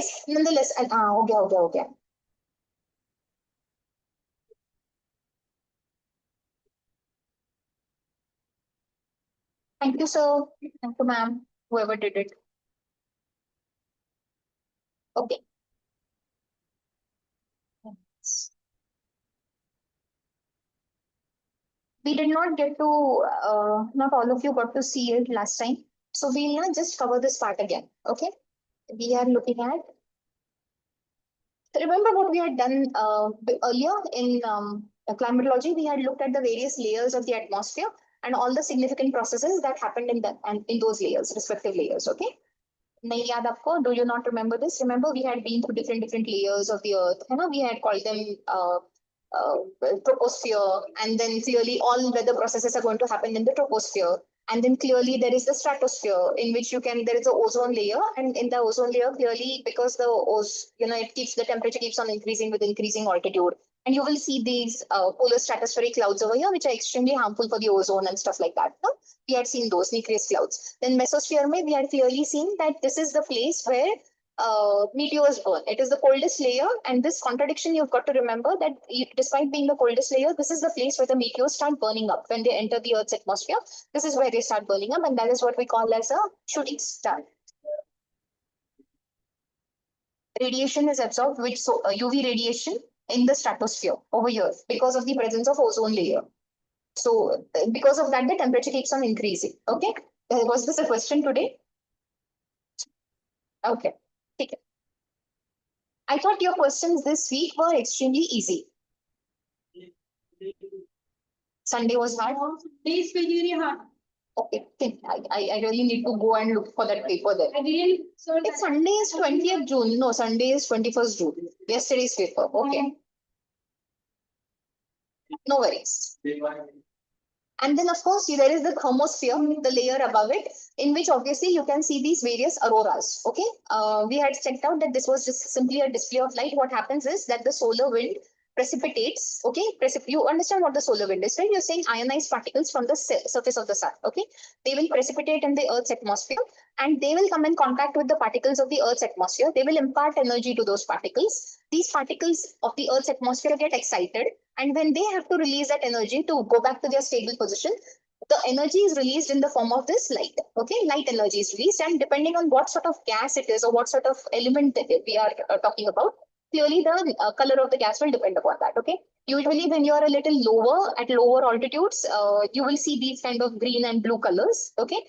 yes, nonetheless, okay. Thank you, sir. Thank you, ma'am. Whoever did it. Okay. We did not get to, not all of you got to see it last time. So we'll now just cover this part again. Okay. We are looking at, remember what we had done earlier in climatology. We had looked at the various layers of the atmosphere and all the significant processes that happened in and in those layers, respective layers. Okay. नहीं याद आपको? Do you not remember this? Remember, we had been through different layers of the earth. You know, we had called them uh, troposphere, and then clearly all weather processes are going to happen in the troposphere. And then clearly there is the stratosphere, in which there is an ozone layer, and in the ozone layer, clearly because it keeps the temperature keeps on increasing with increasing altitude. And you will see these polar stratospheric clouds over here, which are extremely harmful for the ozone and stuff like that. No? We had seen those nacreous clouds. Then mesosphere, we had clearly seen that this is the place where meteors burn. It is the coldest layer, and this contradiction you've got to remember that despite being the coldest layer, this is the place where the meteors start burning up when they enter the Earth's atmosphere. This is where they start burning up, and that is what we call as a shooting star. Radiation is absorbed, UV radiation in the stratosphere over here because of the presence of ozone layer. So because of that, the temperature keeps on increasing. Okay. Was this a question today? Okay. Take it. I thought your questions this week were extremely easy. Sunday was hard. Days will be hard. Okay. I really need to go and look for that paper there. I didn't. So if Sunday is 20th June. No, Sunday is 21st June. Yesterday's paper. Okay. No worries. And then, of course, there is the thermosphere, the layer above it, in which obviously you can see these various auroras. Okay, we had checked out that this was just simply a display of light. What happens is that the solar wind precipitates. Okay, you understand what the solar wind is, right? You're saying ionized particles from the surface of the sun. Okay, they will precipitate in the Earth's atmosphere, and they will come in contact with the particles of the Earth's atmosphere. They will impart energy to those particles. These particles of the Earth's atmosphere get excited. And when they have to release that energy to go back to their stable position, the energy is released in the form of this light. Okay, light energy is released, and depending on what sort of gas it is or what sort of element that we are talking about, clearly the color of the gas will depend upon that. Okay, usually when you are a little lower at lower altitudes, you will see these kind of green and blue colors. Okay,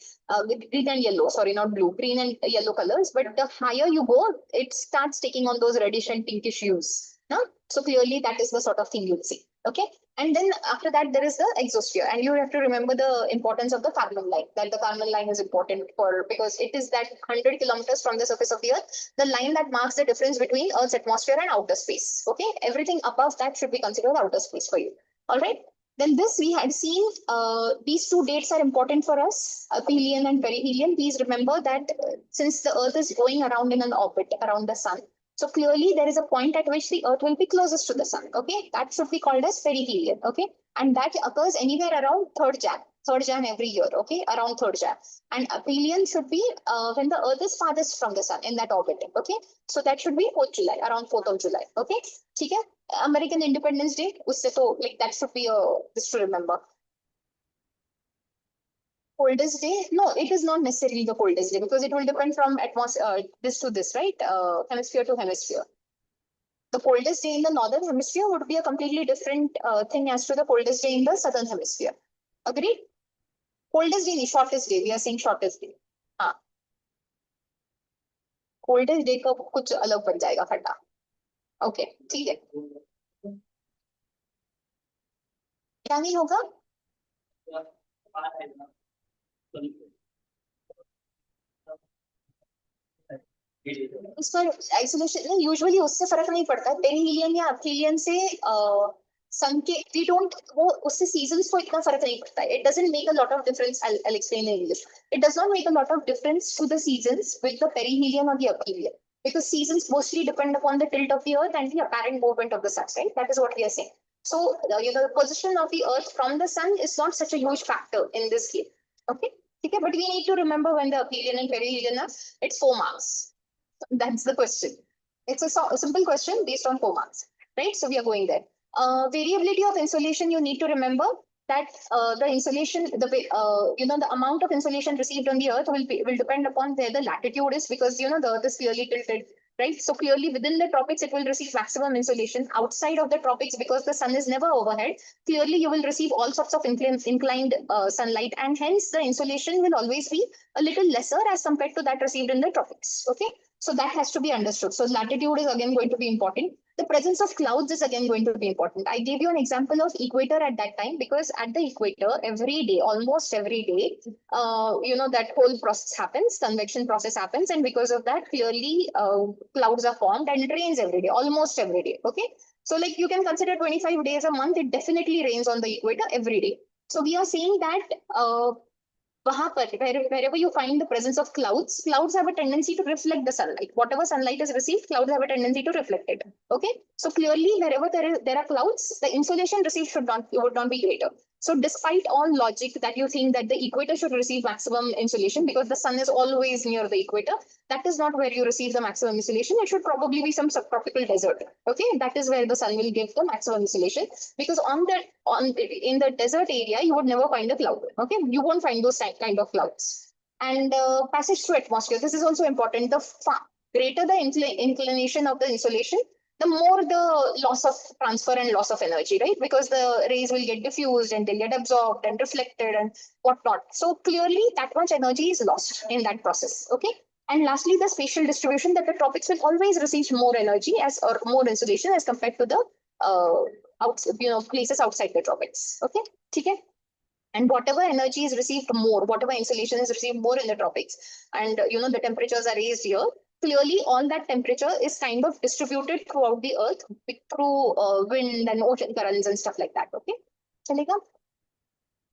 green and yellow. Sorry, not blue, green and yellow colors. But the higher you go, it starts taking on those reddish and pinkish hues. No? So clearly that is the sort of thing you'll see. Okay. And then after that, there is the exosphere. And you have to remember the importance of the Kármán line, that the Kármán line is important because it is that 100 kilometers from the surface of the Earth, the line that marks the difference between Earth's atmosphere and outer space. Okay. Everything above that should be considered outer space for you. All right. Then this we had seen, these two dates are important for us, aphelion and perihelion. Please remember that since the Earth is going around in an orbit around the sun, so clearly there is a point at which the Earth will be closest to the sun. Okay, that should be called as perihelion. Okay, and that occurs anywhere around 3rd Jan every year. Okay, around 3rd Jan. And aphelion should be when the Earth is farthest from the sun in that orbit. Okay, so that should be 4th July, around 4th of July. Okay, ठीक है? American Independence Day, उससे तो like that should be this to remember. Coldest day? No, it is not necessarily the coldest day because it will depend from atmosphere, this to this, right? Hemisphere to hemisphere. The coldest day in the northern hemisphere would be a completely different thing as to the coldest day in the southern hemisphere. Agreed? Coldest day, shortest day. We are saying shortest day. हाँ. Coldest day का कुछ अलग बन जाएगा फटा. Okay, ठीक है. क्या नहीं होगा? इस पर आइसोलेशन यूजुअली उससे फर्क नहीं पड़ता. पेरिहिलियन या अफिलियन से सन के वी डोंट वो उससे सीजन्स को इतना फर्क नहीं पड़ता. It doesn't make a lot of difference. I'll explain in English. It does not make a lot of difference to the seasons with the perihelion or the aphelion because seasons mostly depend upon the tilt of the earth and the apparent movement of the sun, right? That is what we are saying. So the position of the earth from the sun is not such a huge factor in this case. Okay, but we need to remember when the aphelion and perihelion are, it's 4 marks. That's the question. It's a simple question based on 4 marks, right? So we are going there. Variability of insolation, you need to remember that the insolation, the amount of insolation received on the Earth will depend upon where the latitude is, because the Earth is clearly tilted, right? So clearly within the tropics, it will receive maximum insolation. Outside of the tropics, because the sun is never overhead, clearly you will receive all sorts of inclined sunlight, and hence the insolation will always be a little lesser as compared to that received in the tropics. Okay, so that has to be understood. So latitude is again going to be important. The presence of clouds is again going to be important. I gave you an example of equator at that time, because at the equator, every day, almost every day, that whole process happens, convection process happens, and because of that, clearly clouds are formed and it rains every day, almost every day. Okay, so like you can consider 25 days a month, it definitely rains on the equator every day. So we are saying that wherever you find the presence of clouds have a tendency to reflect the sunlight. Whatever sunlight is received, clouds have a tendency to reflect it. Okay, so clearly wherever there are clouds, the insolation received would not be greater. So despite all logic that you think that the equator should receive maximum insolation because the sun is always near the equator, that is not where you receive the maximum insolation. It should probably be some subtropical desert. Okay, that is where the sun will give the maximum insolation, because in the desert area you would never find a cloud. Okay, you won't find those kind of clouds. And passage through atmosphere, this is also important. The greater the inclination of the insolation, the more the loss of transfer and loss of energy, right? Because the rays will get diffused and they'll get absorbed and reflected and whatnot. So clearly that much energy is lost in that process. Okay, and lastly, the spatial distribution, that the tropics will always receive more energy or more insolation as compared to the places outside the tropics. Okay, okay. And whatever energy is received more, whatever insolation is received more in the tropics, and the temperatures are raised here. Clearly, all that temperature is kind of distributed throughout the earth through wind and ocean currents and stuff like that. Okay, Chalega?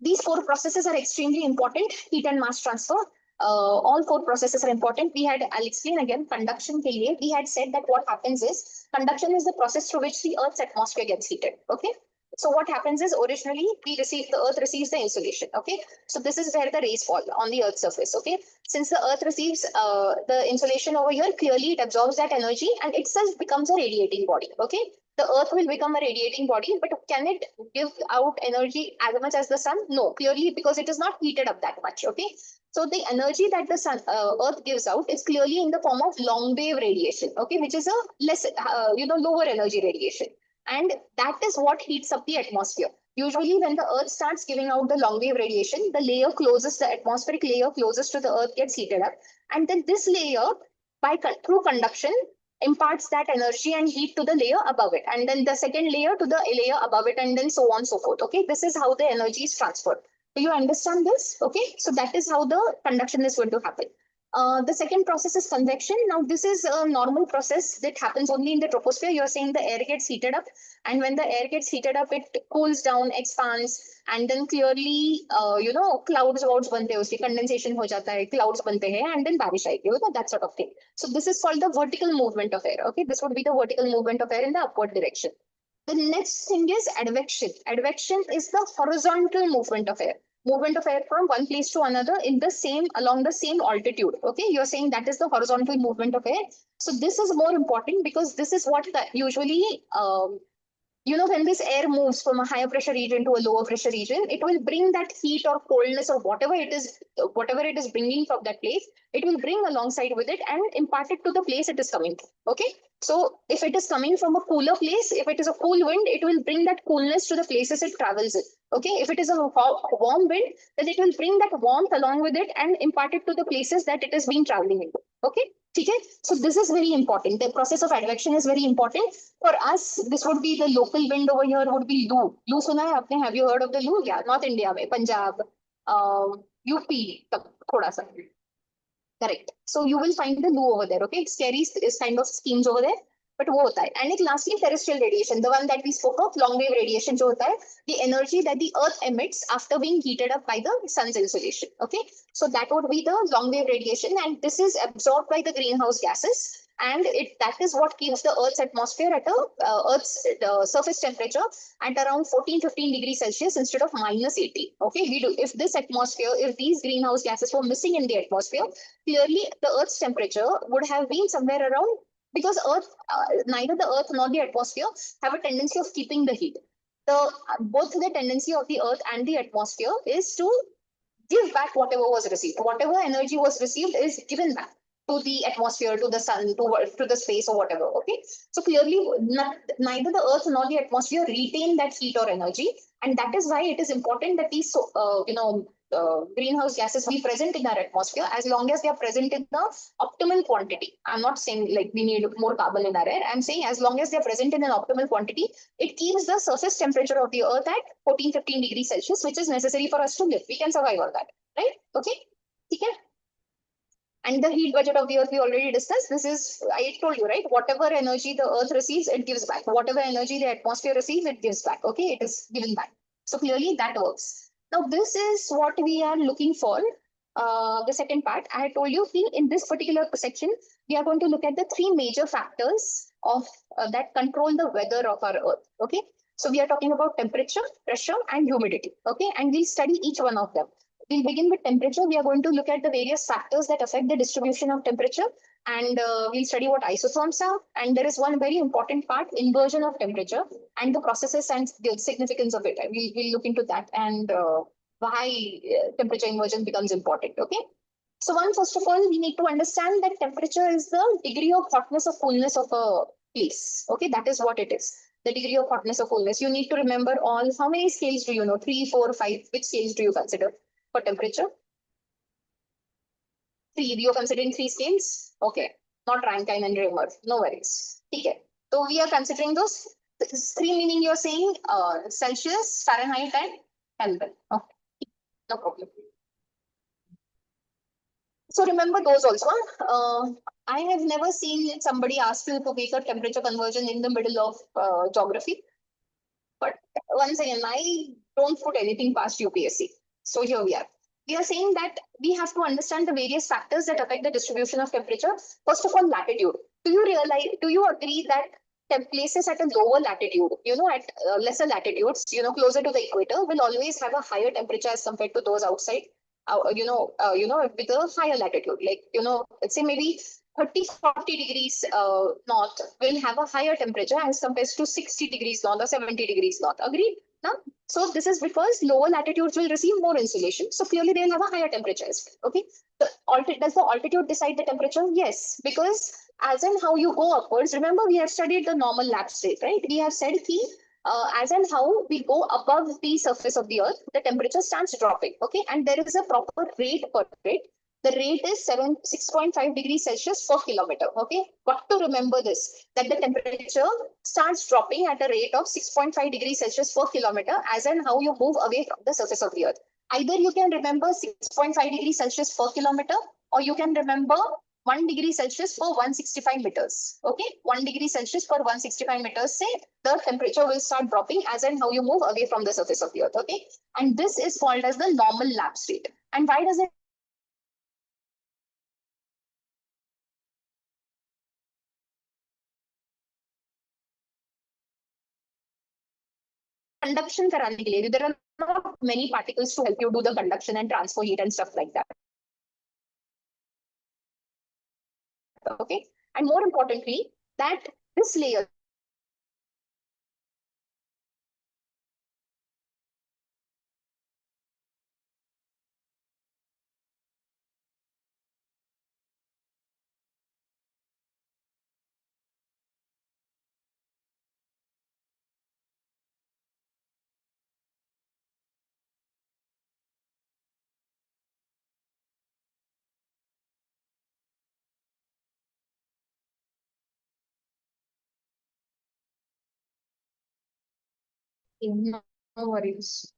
These four processes are extremely important. Heat and mass transfer. All four processes are important. I'll explain again. Conduction ke liye, we had said that what happens is, conduction is the process through which the Earth's atmosphere gets heated. Okay. So what happens is, originally the Earth receives the insolation. Okay. So this is where the rays fall on the Earth's surface. Okay. Since the Earth receives the insolation over here, clearly it absorbs that energy and itself becomes a radiating body. Okay. The Earth will become a radiating body, but can it give out energy as much as the sun? No, clearly, because it is not heated up that much. Okay, so the energy that the Earth gives out is clearly in the form of long wave radiation. Okay, which is a less, lower energy radiation, and that is what heats up the atmosphere. Usually, when the Earth starts giving out the long wave radiation, the atmospheric layer closest to the Earth gets heated up, and then this layer, through conduction, imparts that energy and heat to the layer above it, and then the second layer to the layer above it, and then so on so forth. Okay, this is how the energy is transferred. Do you understand this? Okay, so that is how the conduction is going to happen. The second process is convection. Now, this is a normal process that happens only in the troposphere. You're saying the air gets heated up, and when the air gets heated up, it cools down, expands, and then clearly, clouds बनते हैं, उसकी condensation हो जाता है, clouds बनते हैं, and then बारिश आएगी, that sort of thing. So this is called the vertical movement of air. Okay, this would be the vertical movement of air in the upward direction. The next thing is advection. Advection is the horizontal movement of air. Movement of air from one place to another along the same altitude. Okay, you're saying that is the horizontal movement of air. So this is more important because this is what usually when this air moves from a higher pressure region to a lower pressure region, it will bring that heat or coldness or whatever it is bringing from that place, it will bring alongside with it and impart it to the place it is coming to. Okay, so if it is coming from a cooler place, if it is a cool wind, it will bring that coolness to the places it travels in. Okay, if it is a warm wind, then it will bring that warmth along with it and impart it to the places that it has been traveling into. Okay, okay, so this is very important. The process of advection is very important. For us, this would be the local wind over here would be Loo. Loo suna hai aapne? Have you heard of the Loo? Yeah, North India mein, Punjab, UP, thoda sa. Correct. So you will find the Loo over there. Okay, it's scary kind of schemes over there. But वो होता है. And lastly, terrestrial radiation, the one that we spoke of, long wave radiation जो होता है, the energy that the Earth emits after being heated up by the sun's insolation. Okay, so that would be the long wave radiation, and this is absorbed by the greenhouse gases. and that is what keeps the Earth's atmosphere at Earth's surface temperature at around 14-15 degrees Celsius instead of -80. Okay, if this atmosphere, if these greenhouse gases were missing in the atmosphere, clearly the Earth's temperature would have been somewhere around, because neither the Earth nor the atmosphere have a tendency of keeping the heat. Both the tendency of the Earth and the atmosphere is to give back whatever was received. Whatever energy was received is given back to the atmosphere, to the sun, to the space or whatever. Okay. So clearly, neither the Earth nor the atmosphere retain that heat or energy. And that is why it is important that these, greenhouse gases be present in our atmosphere as long as they are present in the optimal quantity. I'm not saying like we need more carbon in our air. I'm saying as long as they're present in an optimal quantity, it keeps the surface temperature of the Earth at 14-15 degrees Celsius, which is necessary for us to live. We can survive on that, right? Okay. Okay. And the heat budget of the Earth we already discussed. This is, I told you, right? Whatever energy the Earth receives, it gives back. Whatever energy the atmosphere receives, it gives back. Okay, it is given back. So clearly that works. Now this is what we are looking for. The second part, I had told you, in this particular section, we are going to look at the three major factors of that control the weather of our Earth. Okay, so we are talking about temperature, pressure, and humidity. Okay, and we'll study each one of them. We'll begin with temperature. We are going to look at the various factors that affect the distribution of temperature, and we'll study what isotherms are. And there is one very important part, inversion of temperature and the processes and the significance of it. We'll look into that and why temperature inversion becomes important. Okay. So first of all, we need to understand that temperature is the degree of hotness or coolness of a place. Okay, that is what it is. The degree of hotness or coolness. You need to remember how many scales do you know? 3, 4, 5. Which scales do you consider for temperature? 3. You are considering 3 scales? Okay. Not Rankine and Reaumur. No worries. Okay. So we are considering those 3, meaning you're saying Celsius, Fahrenheit, and Kelvin. Okay. No problem. So remember those also. I have never seen somebody ask you to make a temperature conversion in the middle of geography. But once again, I don't put anything past UPSC. So here we are. We are saying that we have to understand the various factors that affect the distribution of temperature. First of all, latitude. Do you agree that places at a lower latitude, at lesser latitudes, closer to the equator, will always have a higher temperature as compared to those outside, with a higher latitude, like, let's say maybe 30-40 degrees north will have a higher temperature as compared to 60 degrees north or 70 degrees north. Agreed? No? So this is because lower latitudes will receive more insolation. So clearly they'll have a higher temperature as well. Okay. Does the altitude decide the temperature? Yes, because as in how you go upwards, remember we have studied the normal lapse rate, right? We have said as and how we go above the surface of the Earth, the temperature starts dropping. Okay. And there is a proper rate for it. The rate is 6.5 degrees Celsius per kilometer. Okay, got to remember this, that the temperature starts dropping at a rate of 6.5 degrees Celsius per kilometer as and how you move away from the surface of the Earth. Either you can remember 6.5 degrees Celsius per kilometer, or you can remember 1 degree Celsius per 165 meters. Okay, 1 degree Celsius per 165 meters, say the temperature will start dropping as and how you move away from the surface of the Earth. Okay, and this is called as the normal lapse rate. And why does it conduction कराने के लिए? There are not many particles to help you do the conduction and transfer heat and stuff like that. Okay, and more importantly, that this layer no worries.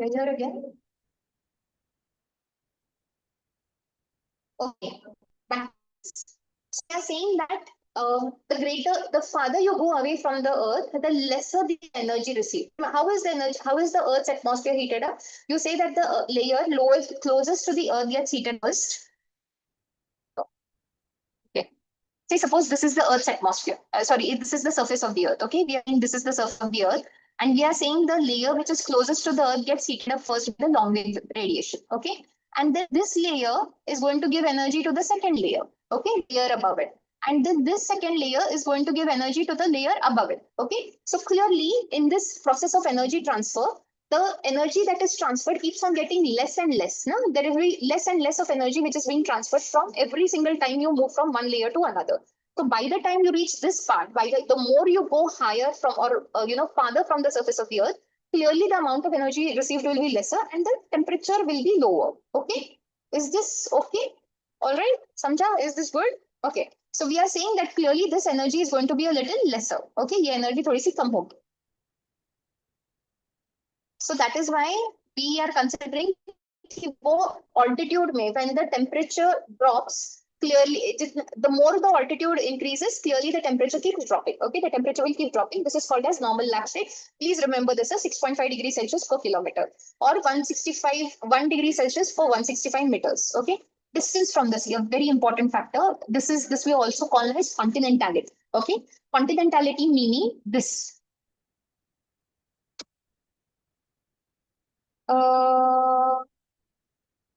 Measure again. Okay. Back. So we are saying that the farther you go away from the earth, the lesser the energy received. How is the energy? How is the earth's atmosphere heated up? You say that the layer lowest closest to the earth gets heated first. Okay. Say suppose this is the earth's atmosphere. Sorry, this is the surface of the earth. Okay, we are saying this is the surface of the earth, and we are saying the layer which is closest to the earth gets heated up first with the long wave radiation. Okay, and then this layer is going to give energy to the second layer. Okay, layer above it, and then this second layer is going to give energy to the layer above it. Okay, so clearly in this process of energy transfer, the energy that is transferred keeps on getting less and less. No? There will be less and less of energy which is being transferred from every single time you move from one layer to another. So by the time you reach this part, the more you go higher from or farther from the surface of the earth, clearly the amount of energy received will be lesser and the temperature will be lower. Okay, is this okay? All right, Samjha, is this good? Okay, so we are saying that clearly this energy is going to be a little lesser. Okay, ये energy थोड़ी सी कम होगी. So that is why we are considering altitude mein, when the temperature drops, clearly the more the altitude increases, clearly the temperature keeps dropping. Okay, the temperature will keep dropping. This is called as normal lap state. Please remember this is 6.5 degrees Celsius per kilometer or 1 degree Celsius for 165 meters. Okay, distance from the sea, a very important factor. This we also call as continentality. Okay, continentality meaning this.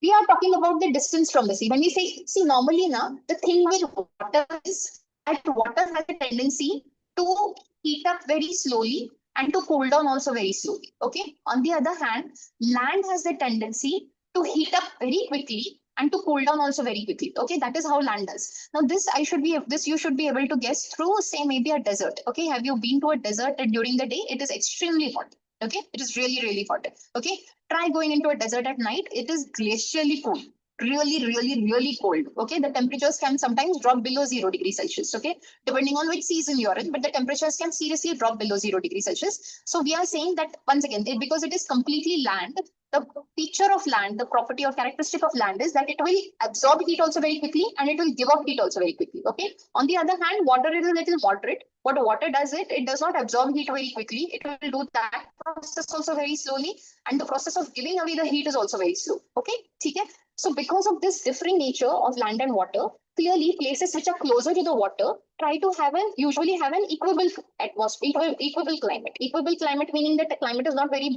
We are talking about the distance from the sea. When we say, see, normally now the thing with water is that water has a tendency to heat up very slowly and to cool down also very slowly. Okay. On the other hand, land has the tendency to heat up very quickly and to cool down also very quickly. Okay, that is how land does. Now, this you should be able to guess through, say, maybe a desert. Okay, have you been to a desert during the day? It is extremely hot. Okay, it is really, really hot. Okay, try going into a desert at night. It is glacially cold, really, really, really cold. Okay, the temperatures can sometimes drop below 0 degrees Celsius. Okay, depending on which season you're in, but the temperatures can seriously drop below 0 degrees Celsius. So we are saying that once again, because it is completely land, the feature of land, the property or characteristic of land is that it will absorb heat also very quickly and it will give off heat also very quickly. Okay. On the other hand, water is a little moderate. What water does it does not absorb heat very quickly. It will do that process also very slowly, and the process of giving away the heat is also very slow. Okay. Okay. So because of this differing nature of land and water, clearly places which are closer to the water try to usually have an equable atmosphere, equable climate. Equable climate meaning that the climate is not very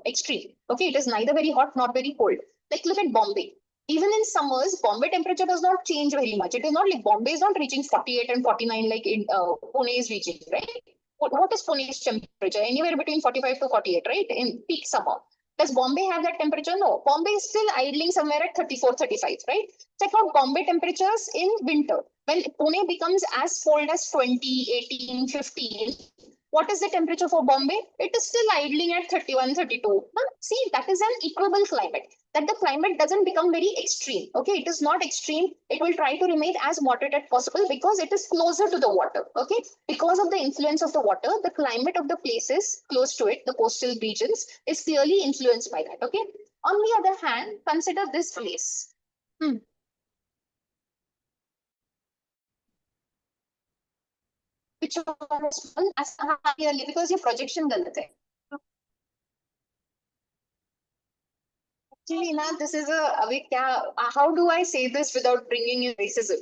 extreme. Okay, it is neither very hot nor very cold. Like look at Bombay. Even in summers, Bombay temperature does not change very much. It is not like Bombay is not reaching 48 and 49 like in Pune is reaching, right? What is Pune's temperature? Anywhere between 45 to 48, right? In peak summer. Does Bombay have that temperature? No. Bombay is still idling somewhere at 34, 35, right? Check out Bombay temperatures in winter. When Pune becomes as cold as 20, 18, 15, what is the temperature for Bombay? It is still idling at 31, 32. See, that is an equable climate. That the climate doesn't become very extreme. Okay, it is not extreme. It will try to remain as moderate as possible because it is closer to the water. Okay, because of the influence of the water, the climate of the places close to it, the coastal regions, is clearly influenced by that. Okay. On the other hand, consider this place. Which one is one? Clearly, because your projection galat hai. Actually, na, this is how do I say this without bringing in racism?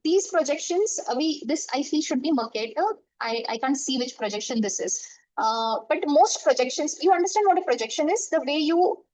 These projections, this I feel should be Mercator. I can't see which projection this is. But most projections, you understand what a projection is? The way you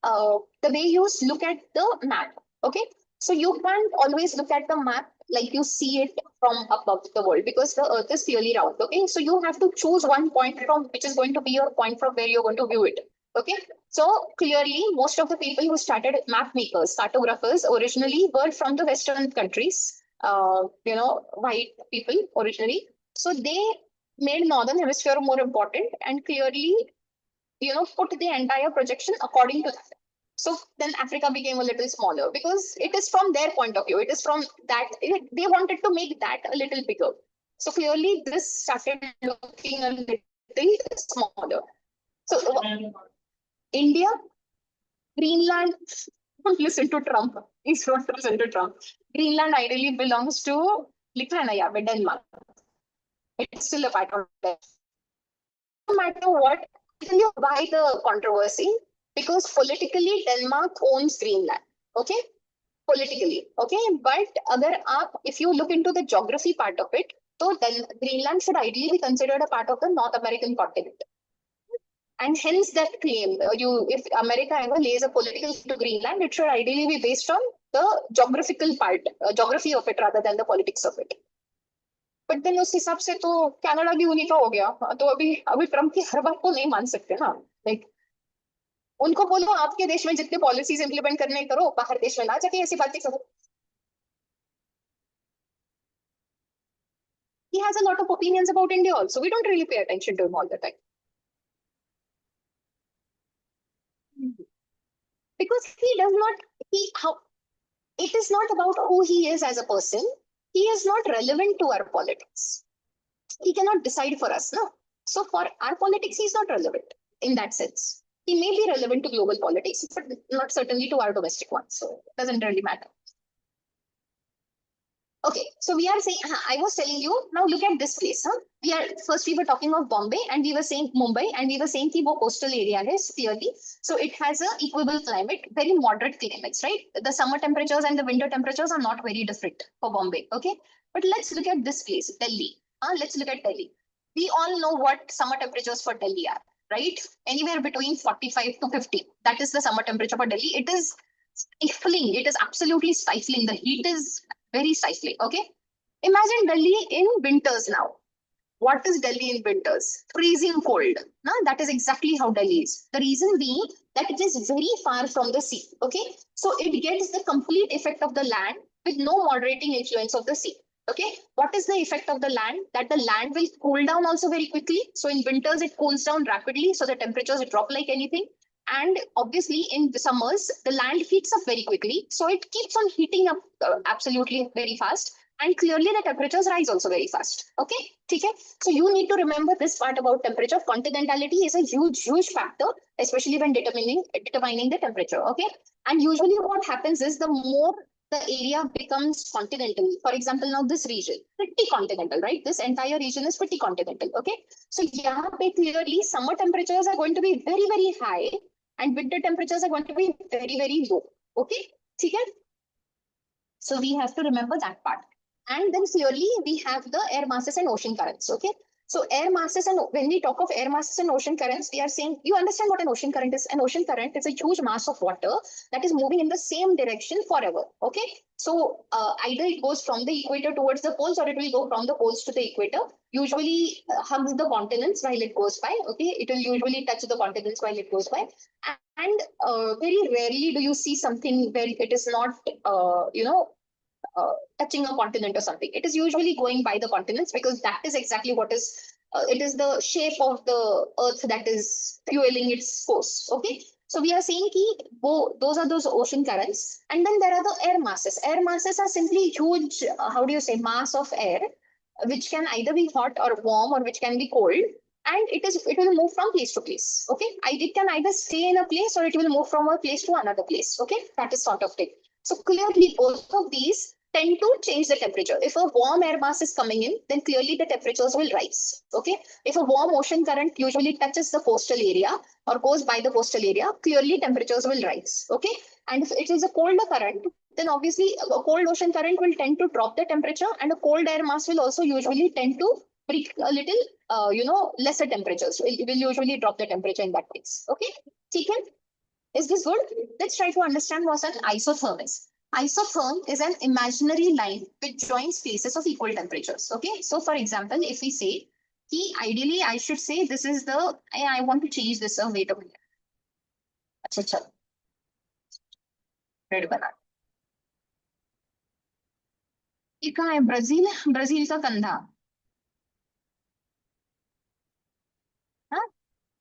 look at the map. Okay, so you can't always look at the map like you see it from above the world because the Earth is clearly round. Okay, so you have to choose one point from which is going to be your point from where you're going to view it. Okay, so clearly, most of the people who started map makers, cartographers, originally were from the Western countries. White people originally. So they made Northern Hemisphere more important and clearly, put the entire projection according to that. So then Africa became a little smaller because it is from their point of view. It is from that they wanted to make that a little bigger. So clearly, this started looking a little smaller. So India, Greenland, don't listen to Trump. Please don't listen to Trump. Greenland ideally belongs to लिखा है ना यहाँ पे Denmark. It is still a part of Denmark. No matter what, I'll tell you why the controversy. Because politically Denmark owns Greenland. Okay, politically. Okay, but अगर आप if you look into the geography part of it, so then Greenland should ideally be considered a part of the North American continent. And hence that claim, if America ever lays a political claim to Greenland, it should ideally be based on the geographical part, geography of it rather than the politics of it. But then उस हिसाब से तो Canada भी उन्हीं का हो गया. तो अभी अभी ट्रम्प की हर बात को नहीं मान सकते ना. लाइक उनको बोलो आपके देश में जितने पॉलिसीज इंप्लीमेंट करने करो, बाहर देश में ना जाके ऐसी बातें करो. He has a lot of opinions about India also. We don't really pay attention to him all the time. Because he does not, it is not about who he is as a person. He is not relevant to our politics. He cannot decide for us, no? So for our politics, he is not relevant in that sense. He may be relevant to global politics, but not certainly to our domestic ones. So it doesn't really matter. Okay, so we are saying, I was telling you, now look at this place. We were talking of Bombay and we were saying Mumbai and we were saying that coastal area is clearly. So it has a equable climate, very moderate climates, right? The summer temperatures and the winter temperatures are not very different for Bombay, okay? But let's look at this place, Delhi. Let's look at Delhi. We all know what summer temperatures for Delhi are, right? Anywhere between 45 to 50. That is the summer temperature for Delhi. It is stifling. It is absolutely stifling. The heat is very stifling. Okay. Imagine Delhi in winters now. What is Delhi in winters? Freezing cold. Now, that is exactly how Delhi is. The reason being that it is very far from the sea. Okay. So it gets the complete effect of the land with no moderating influence of the sea. Okay. What is the effect of the land? That the land will cool down also very quickly. So in winters, it cools down rapidly. So the temperatures drop like anything. And obviously in the summers, the land heats up very quickly. So it keeps on heating up absolutely very fast. And clearly the temperatures rise also very fast. Okay. Okay. So you need to remember this part about temperature. Continentality is a huge factor, especially when determining the temperature. Okay. And usually what happens is the more the area becomes continental. For example, now this region, pretty continental, right? This entire region is pretty continental. Okay. So yeah, clearly summer temperatures are going to be very, very high. And winter temperatures are going to be very, very low. Okay. So we have to remember that part. And then clearly we have the air masses and ocean currents. Okay. So air masses, and when we talk of air masses and ocean currents, we are saying, you understand what an ocean current is? An ocean current is a huge mass of water that is moving in the same direction forever. Okay. So either it goes from the equator towards the poles or it will go from the poles to the equator. Usually hugs the continents while it goes by. Okay. It will usually touch the continents while it goes by. And very rarely do you see something where it is not, touching a continent or something. It is usually going by the continents because that is exactly what is, it is the shape of the earth that is fueling its force. Okay. So we are saying those are those ocean currents. And then there are the air masses. Air masses are simply huge, mass of air, which can either be hot or warm or which can be cold. And it will move from place to place. Okay. It can either stay in a place or it will move from a place to another place. Okay. That is sort of thing. So clearly both of these tend to change the temperature. If a warm air mass is coming in, then clearly the temperatures will rise. Okay. If a warm ocean current usually touches the coastal area or goes by the coastal area, clearly temperatures will rise. Okay. And if it is a colder current, then obviously a cold ocean current will tend to drop the temperature, and a cold air mass will also usually tend to bring a little, lesser temperatures. It will usually drop the temperature in that case. Okay. Is this good? Let's try to understand what an isotherm is. Isotherm is an imaginary line which joins places of equal temperatures. Okay. So for example, if we say, ideally I should say this is the, I want to change this. Wait a minute. Achha. Red banana. ये कहाँ है? Brazil का कंधा.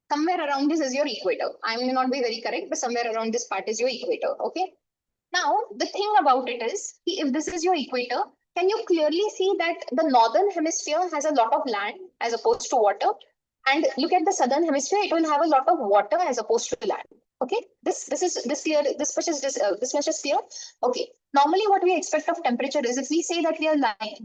Somewhere around this is your equator. I may not be very correct, but somewhere around this part is your equator. Okay. Now, the thing about it is, if this is your equator, can you clearly see that the northern hemisphere has a lot of land as opposed to water? And look at the southern hemisphere, it will have a lot of water as opposed to land. Okay, this clear. This much is this much is clear. Okay. Normally, what we expect of temperature is if we say that we are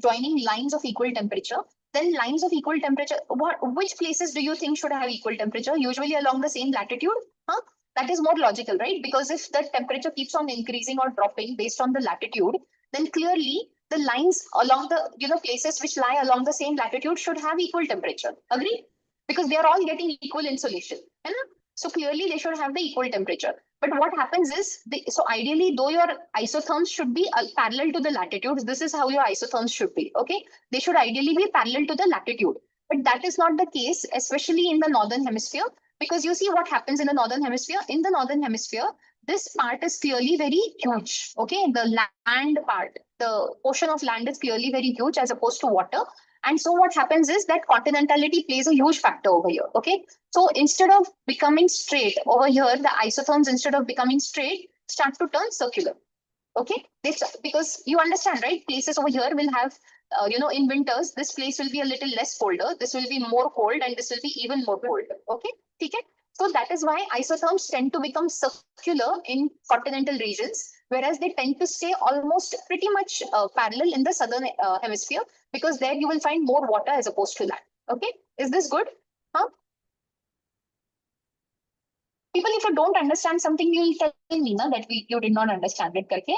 joining lines of equal temperature, then lines of equal temperature. Which places do you think should have equal temperature? Usually along the same latitude, huh? That is more logical, right? Because if the temperature keeps on increasing or dropping based on the latitude, then clearly the lines along the places which lie along the same latitude should have equal temperature. Agree? Because they are all getting equal insolation. Right? So clearly they should have the equal temperature. But what happens is, so ideally, though your isotherms should be parallel to the latitudes, this is how your isotherms should be. Okay, they should ideally be parallel to the latitude. But that is not the case, especially in the northern hemisphere, because you see what happens in the northern hemisphere. In the northern hemisphere, this part is clearly very huge. Okay, the land part, the portion of land is clearly very huge as opposed to water. And so what happens is that continentality plays a huge factor over here. Okay, so instead of becoming straight over here, the isotherms, instead of becoming straight, start to turn circular. Okay, because you understand, right? Places over here will have, in winters, this place will be a little less colder. This will be more cold, and this will be even more cold. Okay, okay. So that is why isotherms tend to become circular in continental regions, whereas they tend to stay almost pretty much parallel in the southern hemisphere, because there you will find more water as opposed to land. Okay, is this good? Huh? People, if you don't understand something, you will tell me na, that you did not understand it. Karke.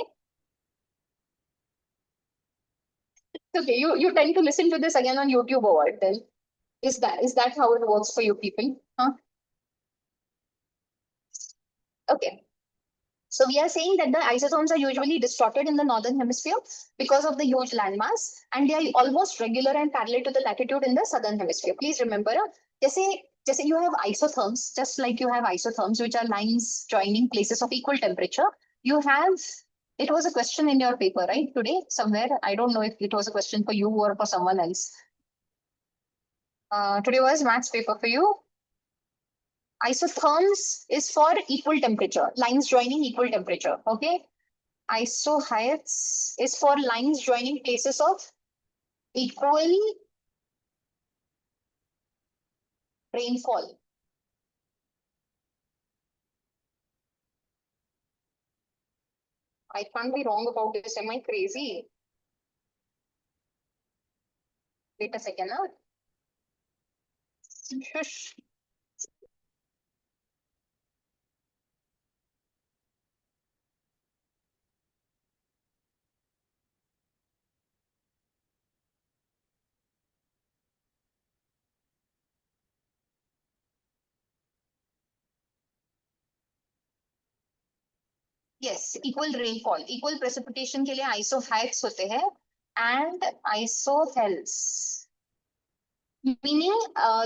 Okay, you tend to listen to this again on YouTube or what then? Is that how it works for you people? Huh? Okay. So we are saying that the isotherms are usually distorted in the northern hemisphere because of the huge landmass, and they are almost regular and parallel to the latitude in the southern hemisphere. Please remember, जैसे you have isotherms, just like you have isotherms, which are lines joining places of equal temperature. You have, it was a question in your paper, right? Today, somewhere. I don't know if it was a question for you or for someone else. Today was maths paper for you. Isotherms is for equal temperature, lines joining equal temperature. Okay. Isohyets is for lines joining places of equal rainfall. I can't be wrong about this. Am I crazy? Wait a second. Huh? Shush. Yes, equal rainfall, equal precipitation के लिए isohyets होते हैं and isohells, meaning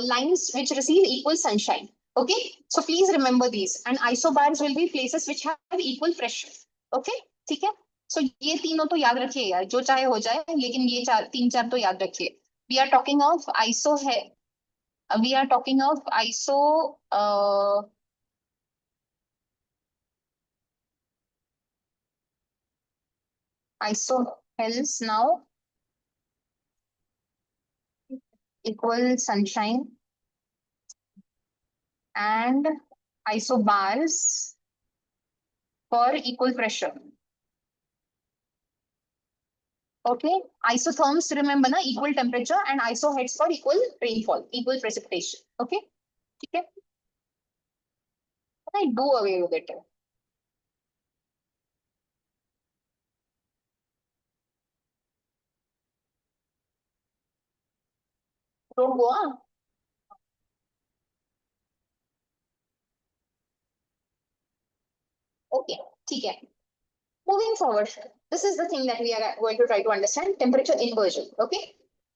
lines which receive equal sunshine. Okay, so please remember these. And isobars will be places which have equal pressure. Okay, ठीक है. So ये तीनों तो याद रखिए यार, जो चाहे हो जाए, लेकिन ये तीन चार तो याद रखिए. We are talking of we are talking of isohells now. Equal sunshine and isobars for equal pressure. Okay, isotherms, remember na, equal temperature, and isoheads for equal rainfall, equal precipitation. Okay, okay. I do away with it. Don't go on. Okay, okay. Moving forward, this is the thing that we are going to try to understand: temperature inversion. Okay.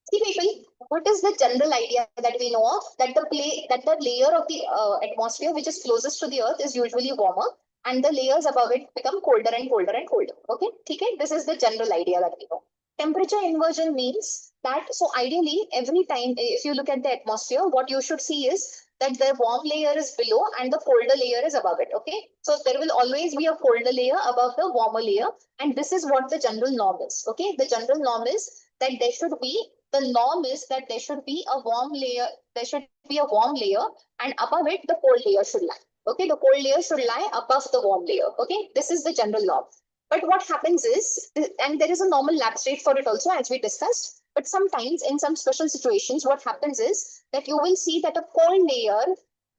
See, people, what is the general idea that we know of? That the layer of the atmosphere which is closest to the Earth is usually warmer, and the layers above it become colder and colder and colder. Okay, okay. This is the general idea that we know. Temperature inversion means that, so ideally, every time if you look at the atmosphere, what you should see is that the warm layer is below and the colder layer is above it. Okay, so there will always be a colder layer above the warmer layer, and this is what the general norm is. Okay, the general norm is that there should be the norm is that there should be a warm layer, and above it the cold layer should lie. Okay, the cold layer should lie above the warm layer. Okay, this is the general law. But what happens is, and there is a normal lapse rate for it also, as we discussed. But sometimes in some special situations, what happens is that you will see that a cold layer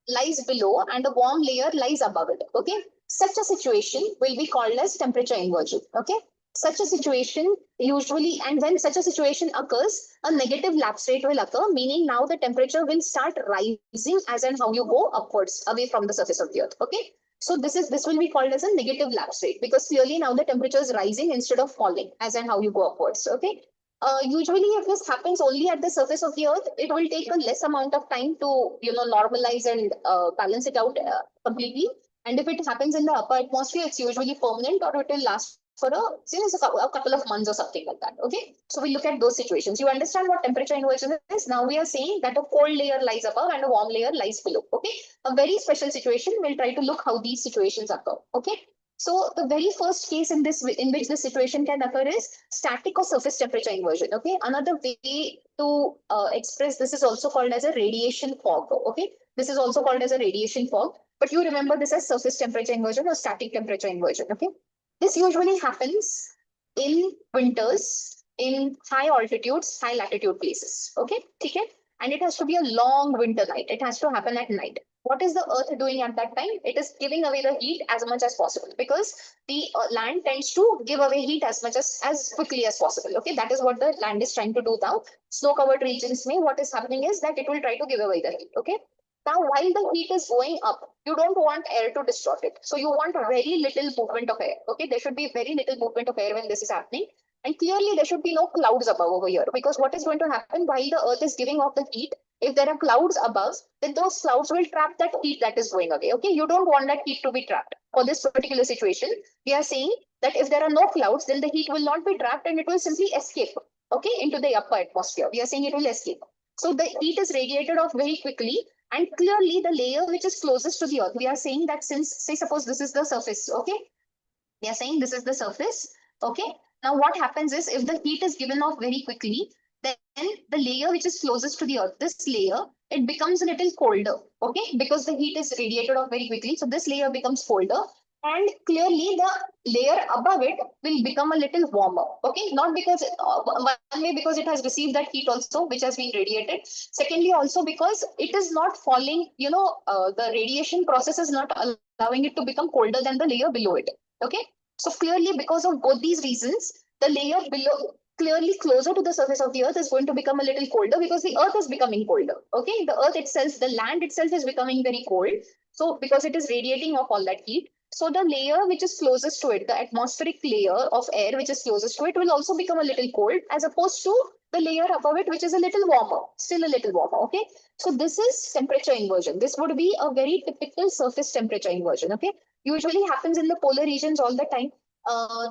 lies below and a warm layer lies above it. Okay, such a situation will be called as temperature inversion. Okay, such a situation usually, and when such a situation occurs, a negative lapse rate will occur, meaning now the temperature will start rising as and how you go upwards away from the surface of the earth. Okay, so this will be called as a negative lapse rate, because clearly now the temperature is rising instead of falling as and how you go upwards. Okay, usually if this happens only at the surface of the earth, it will take a less amount of time to normalize and balance it out completely. And if it happens in the upper atmosphere, it's usually permanent, or it will last for a couple of months or something like that. Okay, so we look at those situations. You understand what temperature inversion is? Now we are saying that a cold layer lies above and a warm layer lies below. Okay, a very special situation. We'll try to look how these situations occur. Okay, so the very first case in which this situation can occur is static or surface temperature inversion. Okay, another way to express this is also called as a radiation fog. Okay, this is also called as a radiation fog, but you remember this as surface temperature inversion or static temperature inversion. Okay, this usually happens in winters in high altitudes, high latitude places. Okay, okay, and it has to be a long winter night. It has to happen at night. What is the earth doing at that time? It is giving away the heat as much as possible, because the land tends to give away heat as much as quickly as possible. Okay, that is what the land is trying to do now. Snow covered regions may, what is happening is that it will try to give away the heat. Okay, now while the heat is going up, you don't want air to distort it, so you want very little movement of air. Okay, there should be very little movement of air when this is happening. And clearly there should be no clouds above over here, because what is going to happen while the earth is giving off the heat, if there are clouds above, then those clouds will trap that heat that is going away. Okay, you don't want that heat to be trapped. For this particular situation, we are saying that if there are no clouds, then the heat will not be trapped and it will simply escape, okay, into the upper atmosphere. We are saying it will escape. So the heat is radiated off very quickly, and clearly the layer which is closest to the earth, we are saying that, since, say, suppose this is the surface. Okay, we are saying this is the surface. Okay, now what happens is, if the heat is given off very quickly, then the layer which is closest to the earth, this layer, it becomes a little colder. Okay, because the heat is radiated off very quickly, so this layer becomes colder, and clearly the layer above it will become a little warmer. Okay, not because one way, because it has received that heat also which has been radiated. Secondly, also because it is not falling, the radiation process is not allowing it to become colder than the layer below it. Okay, so clearly because of both these reasons, the layer below, clearly closer to the surface of the earth, is going to become a little colder, because the earth is becoming colder. Okay, the earth itself, the land itself is becoming very cold. So because it is radiating off all that heat, so the layer which is closest to it, the atmospheric layer of air which is closest to it, will also become a little cold, as opposed to the layer above it, which is a little warmer, still a little warmer. Okay, so this is temperature inversion. This would be a very typical surface temperature inversion. Okay, usually happens in the polar regions all the time.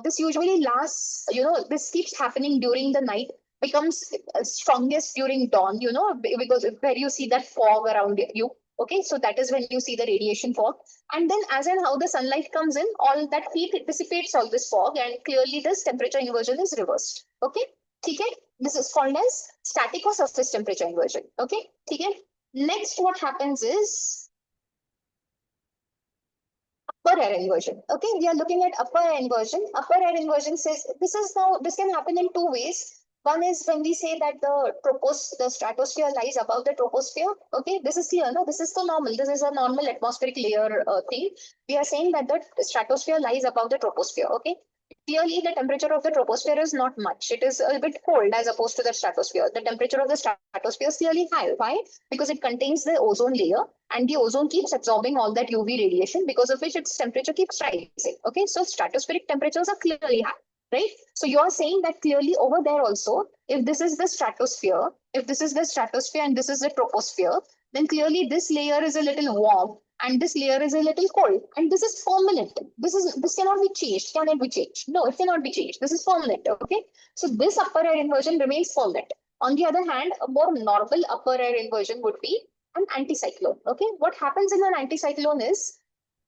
This usually lasts, this keeps happening during the night, becomes strongest during dawn, because where you see that fog around you. Okay, so that is when you see the radiation fog. And then as and how the sunlight comes in, all that heat dissipates all this fog, and clearly this temperature inversion is reversed. Okay, okay, this is called as static or surface temperature inversion. Okay, okay. Next, what happens is upper air inversion. Okay, we are looking at upper air inversion. Upper air inversion says this can happen in two ways. One is when we say that the stratosphere lies above the troposphere. Okay, this is clear. No, this is the normal. This is a normal atmospheric layer thing. We are saying that the stratosphere lies above the troposphere. Okay, clearly the temperature of the troposphere is not much. It is a bit cold as opposed to the stratosphere. The temperature of the stratosphere is clearly high. Why? Because it contains the ozone layer, and the ozone keeps absorbing all that UV radiation, because of which its temperature keeps rising. Okay, so stratospheric temperatures are clearly high, right? So you are saying that clearly over there also, if this is the stratosphere, and this is the troposphere, then clearly this layer is a little warm and this layer is a little cold, and this is permanent. This cannot be changed. Can it be changed? No, it cannot be changed. This is permanent. Okay, so this upper air inversion remains permanent. On the other hand, a more normal upper air inversion would be an anticyclone. Okay, what happens in an anticyclone is,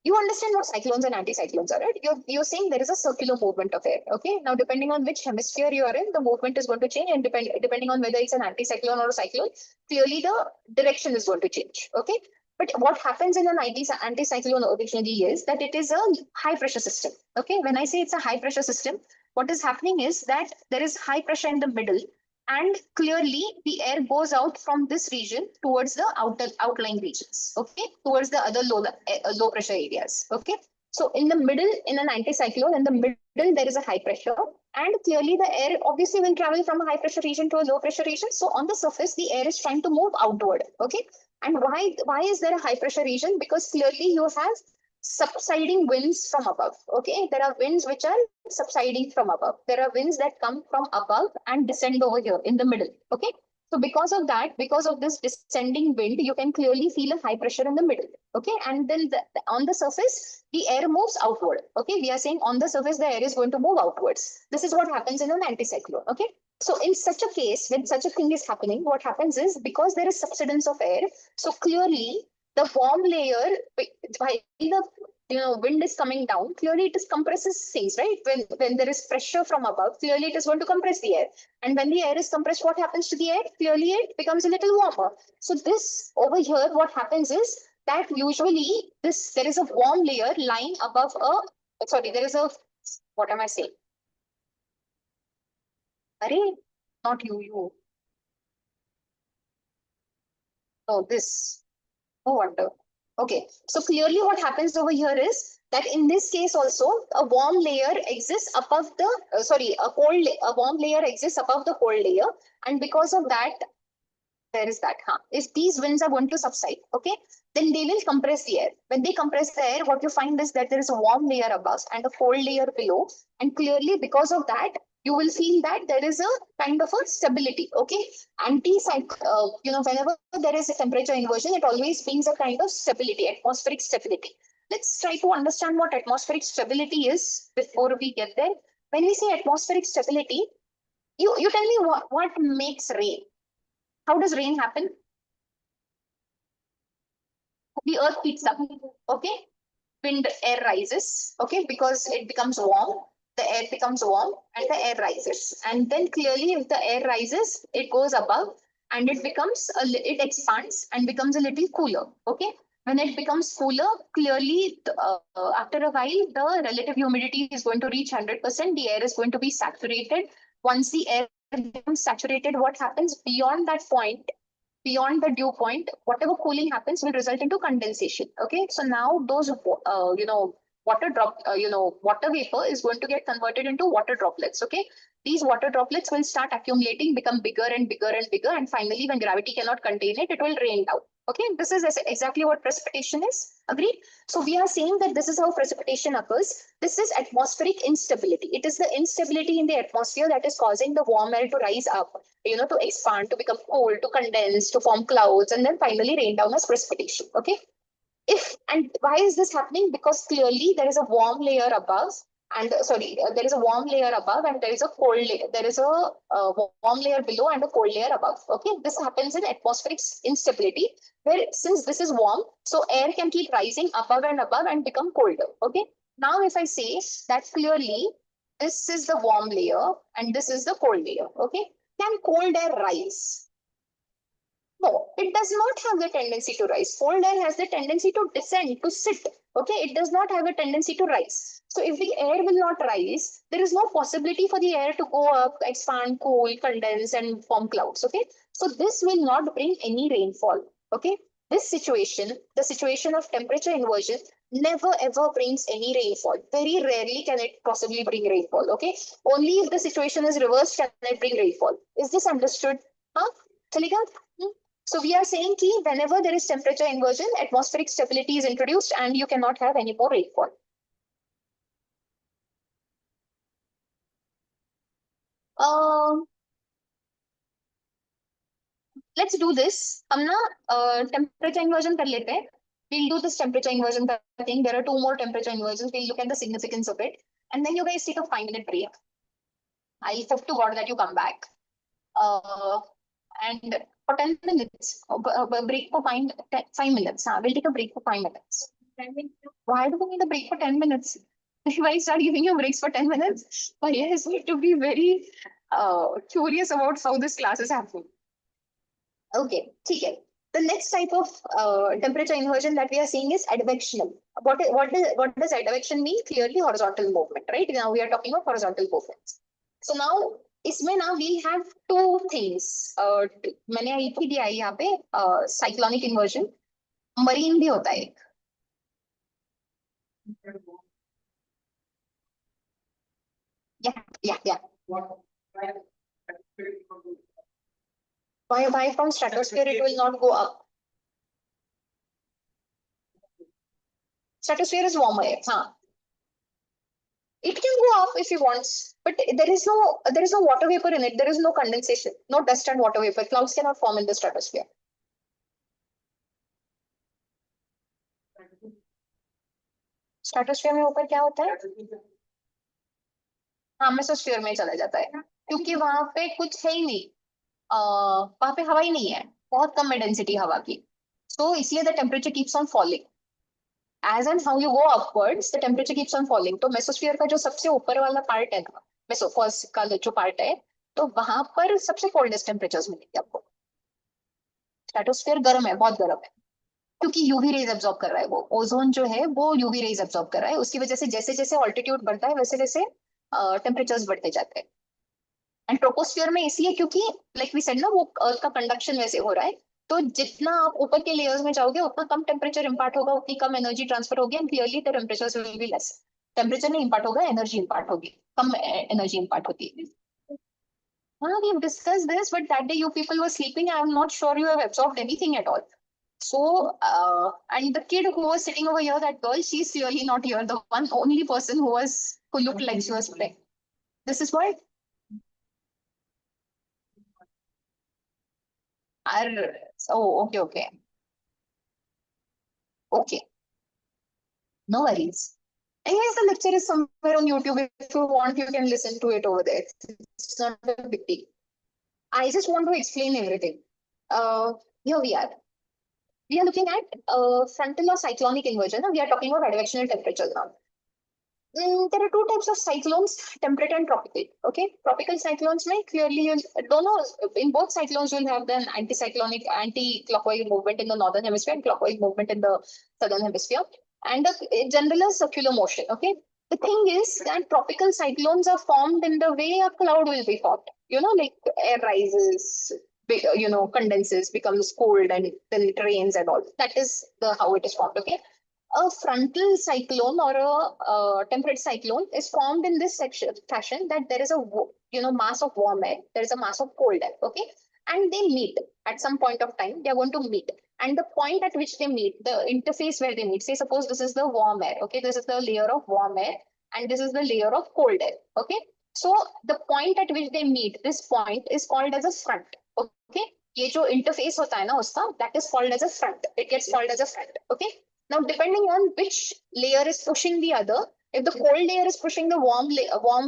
you understand what cyclones and anticyclones are, right? You're saying there is a circular movement of air. Okay, now depending on which hemisphere you are in, the movement is going to change, and depending on whether it's an anticyclone or a cyclone, clearly the direction is going to change. Okay, But what happens in an anticyclone originally is that it is a high pressure system. Okay, when I say it's a high pressure system, what is happening is that there is high pressure in the middle, and clearly the air goes out from this region towards the outlying regions. Okay, towards the other low pressure areas. Okay, so in the middle, in an anticyclone, in the middle there is a high pressure, and clearly the air obviously will travel from a high pressure region to a low pressure region. So on the surface, the air is trying to move outward. Okay, and why is there a high pressure region? Because clearly you have subsiding winds from above. Okay, there are winds which are subsiding from above. There are winds that come from above and descend over here in the middle. Okay, so because of that, because of this descending wind, you can clearly feel a high pressure in the middle. Okay, and then on the surface, the air moves outward. Okay, we are saying on the surface, the air is going to move outwards. This is what happens in an anticyclone. Okay, so in such a case, when such a thing is happening, what happens is because there is subsidence of air, so clearly the warm layer, while the wind is coming down, clearly it is compresses things, right? When there is pressure from above, clearly it is going to compress the air. And when the air is compressed, what happens to the air? Clearly it becomes a little warmer. So this over here, what happens is that usually there is a warm layer lying above there is a, what am I saying? Array, not you. Oh, this. No wonder. Okay, so clearly what happens over here is that in this case also a warm layer exists above the, a warm layer exists above the cold layer, and because of that, there is that. If these winds are going to subside, okay, then they will compress the air. When they compress the air, what you find is that there is a warm layer above and a cold layer below, and clearly because of that, you will feel that there is a kind of a stability. Okay, whenever there is a temperature inversion, it always brings a kind of stability, atmospheric stability. Let's try to understand what atmospheric stability is before we get there. When we say atmospheric stability, you tell me what makes rain. How does rain happen? The earth heats up. Okay, wind, air rises. Okay, because it becomes warm, the air becomes warm and the air rises. And then clearly, if the air rises, it goes above and it expands and becomes a little cooler. Okay, when it becomes cooler, clearly after a while, the relative humidity is going to reach 100%. The air is going to be saturated. Once the air becomes saturated, what happens beyond that point? Beyond the dew point, whatever cooling happens will result into condensation. Okay, so now those water vapor is going to get converted into water droplets. Okay, these water droplets will start accumulating, become bigger and bigger and bigger, and finally, when gravity cannot contain it, it will rain down. Okay, this is exactly what precipitation is. Agreed? So we are saying that this is how precipitation occurs. This is atmospheric instability. It is the instability in the atmosphere that is causing the warm air to rise up, to expand, to become cold, to condense, to form clouds, and then finally rain down as precipitation. Okay. And why is this happening? Because clearly there is a warm layer above, and there is a warm layer above, and there is a cold layer. There is a warm layer below and a cold layer above. Okay, this happens in atmospheric instability, where since this is warm, so air can keep rising above and become colder. Okay, now if I say that clearly, this is the warm layer and this is the cold layer. Okay, can cold air rise? No, it does not have the tendency to rise. Cold air has the tendency to descend, to sit. Okay, it does not have a tendency to rise. So if the air will not rise, there is no possibility for the air to go up, expand, cool, condense, and form clouds. Okay, so this will not bring any rainfall. Okay, this situation, the situation of temperature inversion, never ever brings any rainfall. Very rarely can it possibly bring rainfall. Okay, only if the situation is reversed can it bring rainfall. Is this understood? Huh? Chalika? So we are saying that whenever there is temperature inversion, atmospheric stability is introduced and you cannot have any more rainfall. Let's do this. हम ना temperature inversion कर लेते हैं. We'll do this temperature inversion thing. There are two more temperature inversions. We'll look at the significance of it. And then you guys take a 5-minute break. I hope to God that you come back. And for 10 minutes, break for 5 minutes. We'll take a break for 5 minutes. Why do we need a break for 10 minutes? If I start giving you breaks for 10 minutes, I need to be very curious about how this class is happening. Okay, ठीक है. The next type of temperature inversion that we are seeing is advectional. What does advection mean? Clearly horizontal movement, right? Now we are talking about horizontal movements. So now इसमें ना we have two things. मैंने आई थी दिया है यहाँ पे cyclonic inversion. Marine भी होता है एक. Yeah. Why from stratosphere it will not go up? Stratosphere is warmer air. Huh. It can go up if you want, but there is no water vapor in it. There is no condensation, no dust and water vapor. Clouds cannot form in the stratosphere. Stratosphere में ऊपर क्या होता है? हाँ, mesosphere में चला जाता है क्योंकि वहां पे कुछ है ही नहीं, वहां पे हवा ही नहीं है, बहुत कम है डेंसिटी हवा की, so इसलिए the temperature keeps on falling. As and how you go upwards, the temperature keeps on falling. तो मेसोस्फीयर का जो सबसे ऊपर वाला पार्ट है ना, मेसोफॉस का जो पार्ट है, तो वहां पर सबसे कोल्डेस्ट टेम्परेचर्स मिलेंगे आपको. स्ट्रेटोस्फीयर गर्म है, बहुत गर्म है, क्योंकि यूवी रेज एब्जॉर्ब कर रहा है. वो ओजोन जो है वो यूवी रेज एब्जॉर्ब कर रहा है, उसकी वजह से जैसे जैसे ऑल्टीट्यूड बढ़ता है वैसे वैसे टेम्परेचर्स बढ़ते जाते हैं. एंड ट्रोपोस्फियर में इसलिए क्योंकि लाइक वी सेड ना, वो अर्थ का कंडक्शन वैसे हो रहा है, तो जितना आप ऊपर के लेयर्स में जाओगे उतना कम टेम्परेचर इंपार्ट होगा, उतनी कम एनर्जी ट्रांसफर होगी, and clearly the temperatures will be less. Temperature नहीं इंपार्ट होगा, एनर्जी इंपार्ट होगी, कम एनर्जी इंपार्ट होती है. हाँ, we've discussed this, but that day you people were sleeping. I'm not sure you have absorbed anything at all. So, and the kid who was sitting over here, that girl, she's clearly not here. The only person who looked like she was playing. This is what. Oh, okay. Okay. No worries. Anyways, the lecture is somewhere on YouTube. If you want, you can listen to it over there. It's not a big deal. I just want to explain everything. Here we are. We are looking at frontal or cyclonic inversion. We are talking about advectional temperature now. There are two types of cyclones, temperate and tropical. Okay, tropical cyclones may clearly you don't know, in both cyclones you'll have the anti-clockwise movement in the northern hemisphere and clockwise movement in the southern hemisphere, and a general circular motion. Okay, the thing is that tropical cyclones are formed in the way a cloud will be formed. You know, like air rises, condenses, becomes cold, and then it rains and all. That is how it is formed. Okay. A frontal cyclone or a temperate cyclone is formed in this fashion that there is a mass of warm air, there is a mass of cold air, okay, and they meet at some point of time. They are going to meet, and the point at which they meet, the interface where they meet, say suppose this is the warm air, okay, this is the layer of warm air, and this is the layer of cold air, okay. So the point at which they meet, this point is called as a front, okay. ये जो interface होता है ना उसका, that is called as a front. It gets called as a front, okay. Now, depending on which layer is pushing the other, if the cold layer is pushing the warm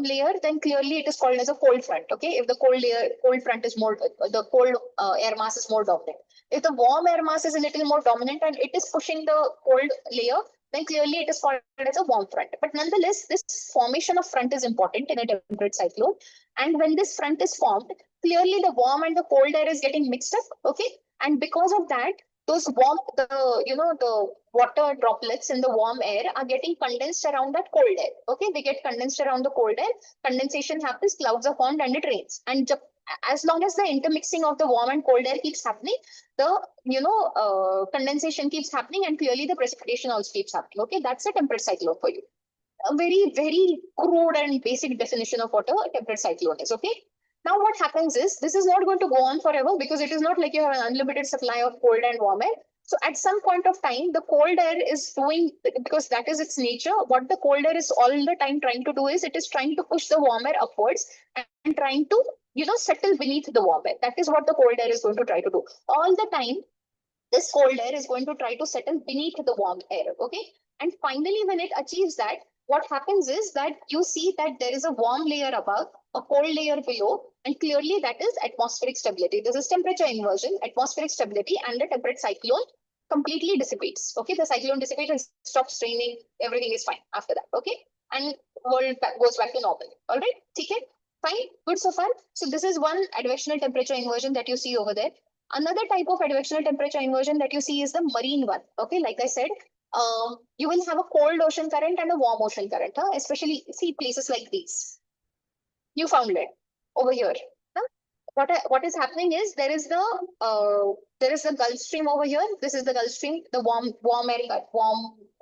layer, then clearly it is called as a cold front. Okay, if the cold front is more, the cold air mass is more dominant. If the warm air mass is a little more dominant and it is pushing the cold layer, then clearly it is called as a warm front. But nonetheless, this formation of front is important in a temperate cyclone. And when this front is formed, clearly the warm and the cold air is getting mixed up. Okay, and because of that, those the water droplets in the warm air are getting condensed around that cold air. Okay, they get condensed around the cold air. Condensation happens, clouds are formed, and it rains. And as long as the intermixing of the warm and cold air keeps happening, the condensation keeps happening, and clearly the precipitation also keeps happening. Okay, that's a temperate cyclone for you. A very, very crude and basic definition of what a temperate cyclone is. Okay. Now, what happens is, this is not going to go on forever because it is not like you have an unlimited supply of cold and warm air. So at some point of time, the cold air is doing, because that is its nature, what the cold air is all the time trying to do is, it is trying to push the warm air upwards and trying to, settle beneath the warm air. That is what the cold air is going to try to do. All the time, this cold air is going to try to settle beneath the warm air, okay? And finally, when it achieves that, what happens is that you see that there is a warm layer above, a cold layer below, and clearly that is atmospheric stability. This is temperature inversion, atmospheric stability, and the temperate cyclone completely dissipates. Okay, the cyclone dissipates and stops raining. Everything is fine after that. Okay, and world goes back to normal. All right, okay, fine, good so far. So this is one advectional temperature inversion that you see over there. Another type of advectional temperature inversion that you see is the marine one. Okay, like I said, you will have a cold ocean current and a warm ocean current. Especially see places like these. Newfoundland over here. Huh? What is happening is there is the Gulf Stream over here. This is the Gulf Stream, the warm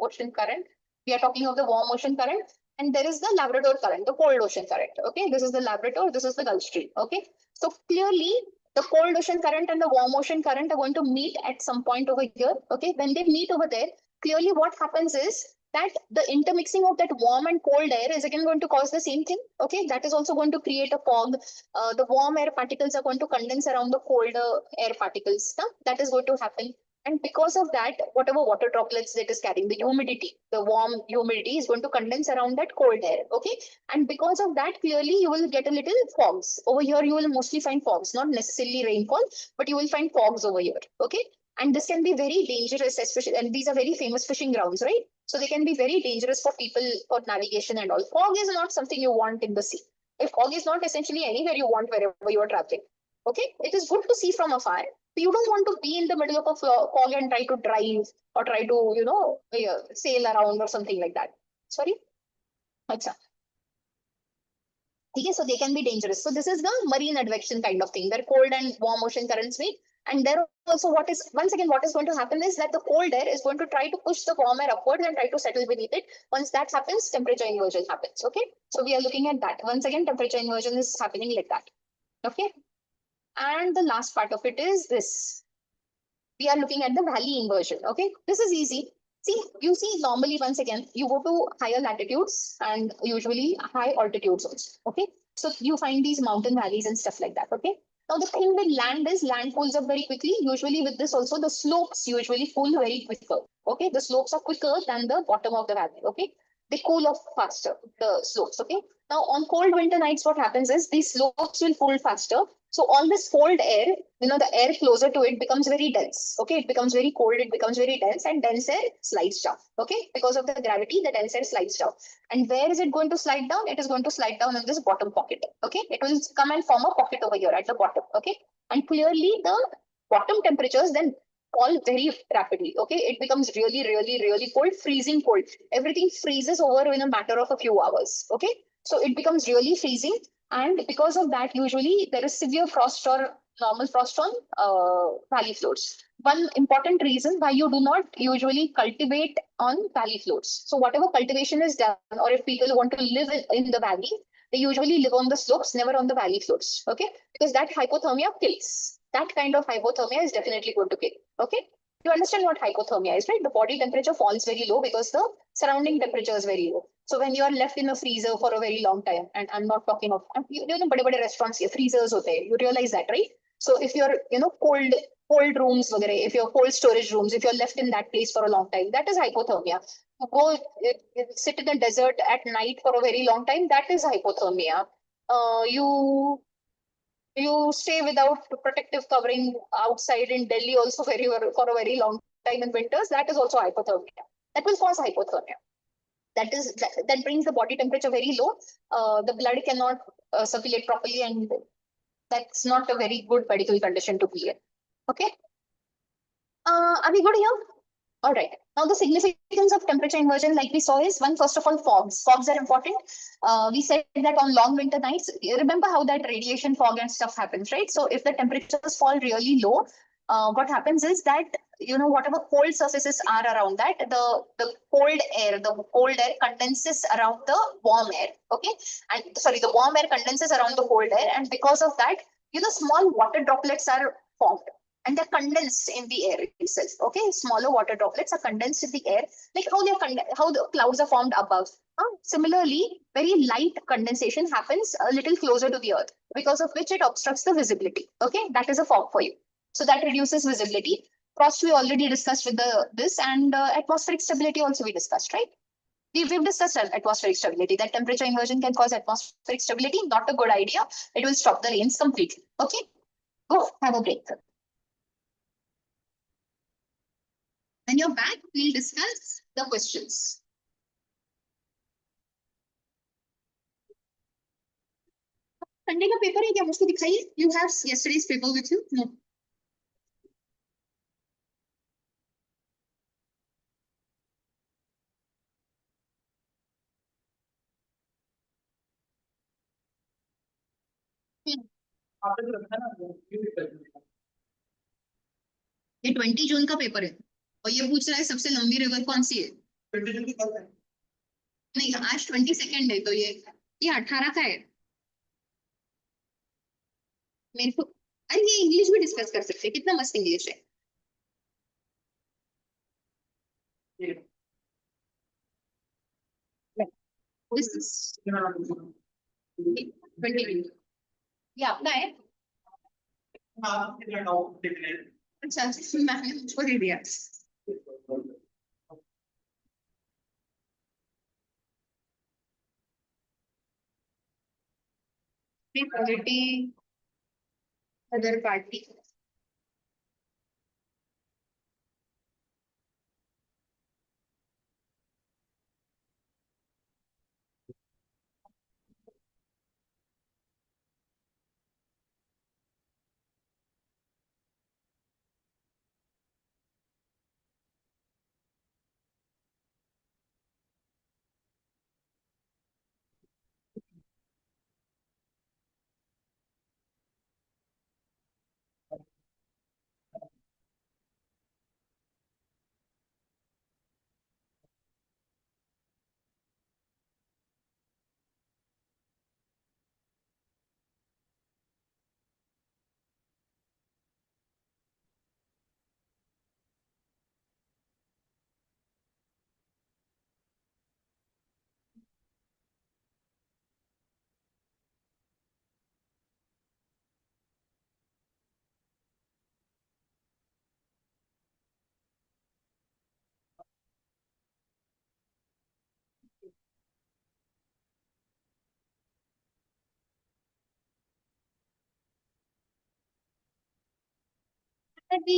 ocean current. We are talking of the warm ocean current, and there is the Labrador current, the cold ocean current. Okay, this is the Labrador, this is the Gulf Stream. Okay, so clearly the cold ocean current and the warm ocean current are going to meet at some point over here. Okay, when they meet over there, clearly what happens is that the intermixing of that warm and cold air is again going to cause the same thing. Okay, that is also going to create a fog. The warm air particles are going to condense around the colder air particles. That is going to happen. And because of that, whatever water droplets that is carrying, the humidity, the warm humidity is going to condense around that cold air. Okay. And because of that, clearly you will get a little fogs. Over here, you will mostly find fogs, not necessarily rainfall, but you will find fogs over here. Okay. And this can be very dangerous, especially, and these are very famous fishing grounds, right? So they can be very dangerous for people for navigation and all. Fog is not something you want in the sea. If fog is not essentially anywhere you want wherever you are traveling. Okay, it is good to see from afar. But you don't want to be in the middle of a fog and try to drive or try to, sail around or something like that. Sorry? Achha. Okay, so they can be dangerous. So this is the marine advection kind of thing, where cold and warm ocean currents meet. And there also what is, once again, what is going to happen is that the cold air is going to try to push the warm air upwards and try to settle beneath it. Once that happens, temperature inversion happens. Okay, so we are looking at that. Once again, temperature inversion is happening like that. Okay, and the last part of it is this. We are looking at the valley inversion. Okay, this is easy. See, you see, normally, once again, you go to higher latitudes and usually high altitudes also. Okay, so you find these mountain valleys and stuff like that. Okay, now the thing with land is land cools up very quickly. Usually, with this also, the slopes usually cool very quicker. Okay, the slopes are quicker than the bottom of the valley. Okay, they cool off faster, the slopes. Okay, now on cold winter nights, what happens is these slopes will cool faster. So all this cold air, the air closer to it becomes very dense. Okay, it becomes very cold, it becomes very dense, and dense air slides down. Okay, because of the gravity, the dense air slides down. And where is it going to slide down? It is going to slide down in this bottom pocket. Okay, it will come and form a pocket over here at the bottom. Okay, and clearly the bottom temperatures then fall very rapidly. Okay, it becomes really, really, really cold, freezing cold. Everything freezes over in a matter of a few hours. Okay, so it becomes really freezing, and because of that, usually there is severe frost or normal frost on valley floors. One important reason why you do not usually cultivate on valley floors. So whatever cultivation is done, or if people want to live in the valley, they usually live on the slopes, never on the valley floors. Okay, because that hypothermia kills. That kind of hypothermia is definitely going to kill. Okay, you understand what hypothermia is, right? The body temperature falls very low because the surrounding temperature is very low. So when you are left in a freezer for a very long time, and I'm not talking of, bade restaurants here, freezers hote hain, you realize that, right? So if you're, cold rooms, if you're cold storage rooms, if you're left in that place for a long time, that is hypothermia. You go sit in the desert at night for a very long time, that is hypothermia. You stay without protective covering outside in Delhi also for a very long time in winters, that is also hypothermia. That will cause hypothermia. That brings the body temperature very low. The blood cannot circulate properly, and that's not a very good medical condition to be in. Okay. Are we good here? All right. Now, the significance of temperature inversion, like we saw, is one, first of all, fogs. Fogs are important. We said that on long winter nights, remember how that radiation fog and stuff happens, right? So if the temperatures fall really low, what happens is that, whatever cold surfaces are around that, the cold air condenses around the warm air. Okay. And sorry, the warm air condenses around the cold air. And because of that, small water droplets are formed, and they're condensed in the air itself. Okay, smaller water droplets are condensed in the air, like how the clouds are formed above. Similarly, very light condensation happens a little closer to the earth, because of which it obstructs the visibility. Okay, that is a fog for you. So that reduces visibility. Frost we already discussed with this, and atmospheric stability also we discussed, right? We've discussed atmospheric stability, that temperature inversion can cause atmospheric stability. Not a good idea. It will stop the rains completely. Okay, go have a break. When you're back, we'll discuss the questions. Sunday का paper है क्या? मुझको दिखाइए. You have yesterday's paper with you? No. ये 20 जून का paper है और ये पूछ रहा है सबसे लंबी रिवर कौन सी है। नहीं, आज 22 है तो ये 18 का है। मेरे को, अरे ये इंग्लिश भी डिस्कस कर सकते हैं, कितना मस्त इंग्लिश है। This is 20। ये आपका है। अच्छा, मैंने मुझको दे दिया। Quality other party. अभी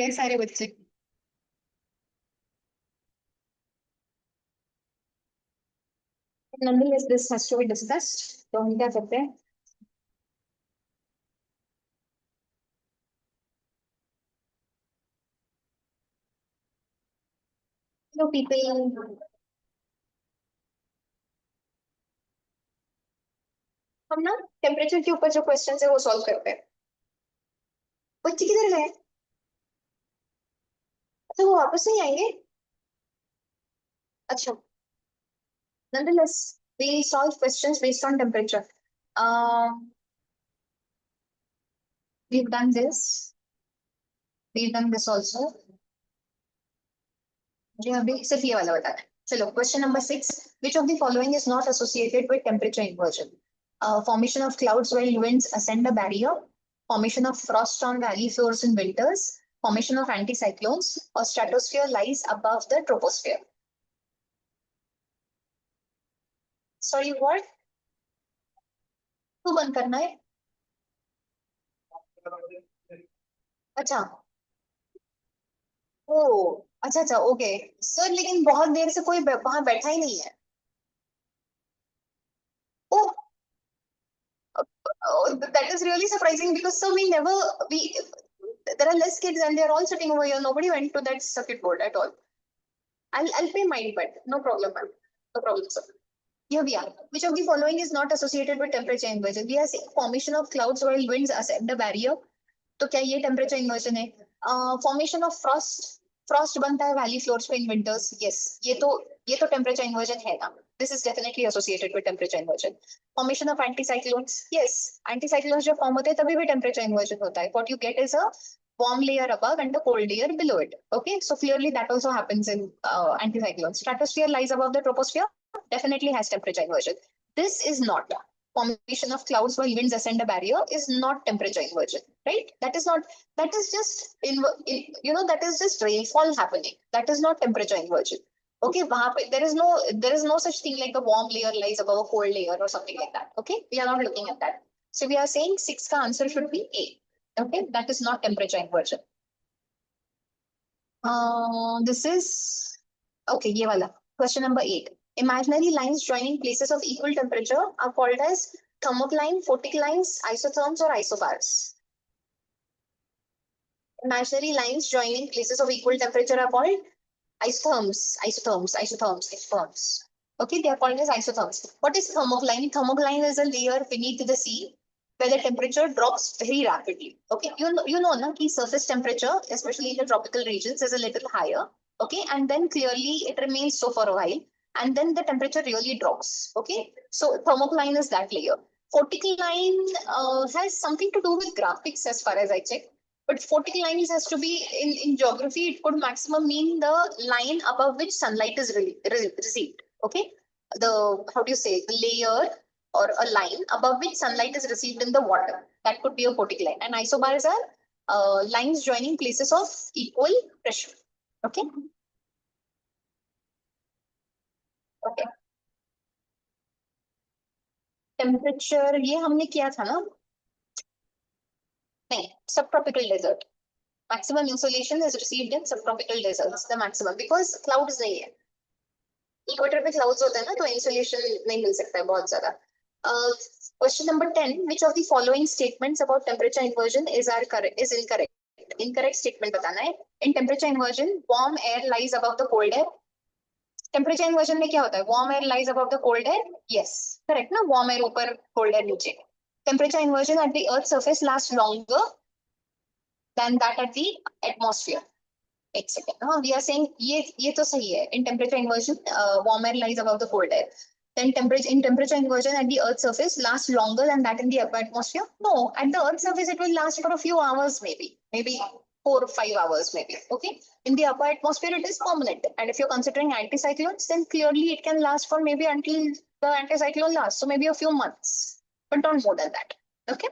very सारे बच्चे. Nonetheless, this has to be discussed. तो हम क्या करते हैं? So people, हम ना टेम्परेचर के ऊपर जो क्वेश्चन है वो सॉल्व करते हैं. बच्चे किधर गए? अच्छा वो वापस नहीं आएंगे? अच्छा. Nonetheless, we solve questions based on temperature. We've done this. We've done this also. मुझे अभी सिर्फ ये वाला बताना है. चलो, question number 6. Which of the following is not associated with temperature inversion? Formation of clouds while winds ascend a barrier, formation of frost on valley floors in winters, formation of anticyclones, or stratosphere lies above the troposphere. Sorry, what? तू बंद करना है? अच्छा. ओ, अच्छा अच्छा, okay sir. लेकिन बहुत देर से कोई वहां बैठा ही नहीं है. Oh, that is really surprising because so we there are less kids and they are all sitting over here. Nobody went to that circuit board at all. I'll pay mine, but no problem, ma'am. No problem, sir. Here we are. Which of the following is not associated with temperature inversion? We are saying formation of clouds while winds ascend the barrier. तो क्या ये temperature inversion है? Formation of Frost बनता है valley floors पे in winters. Yes, ये तो temperature inversion है ना. This is definitely associated with temperature inversion. Formation of anticyclones. Yes, anticyclones जब फॉर्म होते हैं तभी भी टेम्परेचर इन्वर्जन होता है. What you get is a warm layer above and a cold layer below it. Okay, so clearly that also happens in anticyclones. Stratosphere lies above the troposphere, definitely has temperature inversion. This is not. Formation of clouds while winds ascend a barrier is not temperature inversion, right? That is not. That is just that is just rainfall happening. That is not temperature inversion. Okay, there is no such thing like a warm layer lies above a cold layer or something like that. Okay, we are not looking at that. So we are saying 6 ka answer should be A. Okay, that is not temperature inversion. This is okay. ये वाला question number 8. Imaginary lines joining places of equal temperature are called as thermocline, photic lines, isotherms, or isobars. Imaginary lines joining places of equal temperature are called isotherms. Okay, they are called as isotherms. What is thermocline? Thermocline is a layer beneath the sea where the temperature drops very rapidly. Okay, you know na, ki surface temperature, especially in the tropical regions, is a little higher. Okay, and then clearly it remains so for a while, and then the temperature really drops. Okay, so thermocline is that layer. Photic line has something to do with graphics as far as I check. But photic lines has to be in geography, it could maximum mean the line above which sunlight is received. Okay, how do you say, the layer or a line above which sunlight is received in the water. That could be a photic line. And isobars are lines joining places of equal pressure. Okay. Okay. Temperature ये हमने किया था ना? नहीं, subtropical desert. Maximum insolation is received in subtropical deserts, the maximum, because clouds नहीं है. Equator पे clouds होता है ना, तो insolation नहीं मिल सकता है बहुत ज़्यादा. Question number 10. Which of the following statements about temperature inversion is incorrect? Incorrect statement बताना है. In temperature inversion, warm air lies above the cold air. Temperature inversion में क्या होता है? Warm air lies above the cold air. Yes, correct ना? Warm air ऊपर, cold air नीचे. Temperature inversion at the Earth's surface lasts longer than that at the atmosphere. एक second. हाँ, we are saying ये तो सही है. In temperature inversion, warm air lies above the cold air. Then temperature inversion at the Earth's surface lasts longer than that in the upper atmosphere. No, at the Earth's surface it will last for a few hours, maybe 4 or 5 hours, maybe. Okay. In the upper atmosphere, it is permanent. And if you're considering anticyclones, then clearly it can last for maybe until the anticyclone lasts, so maybe a few months, but not more than that. Okay.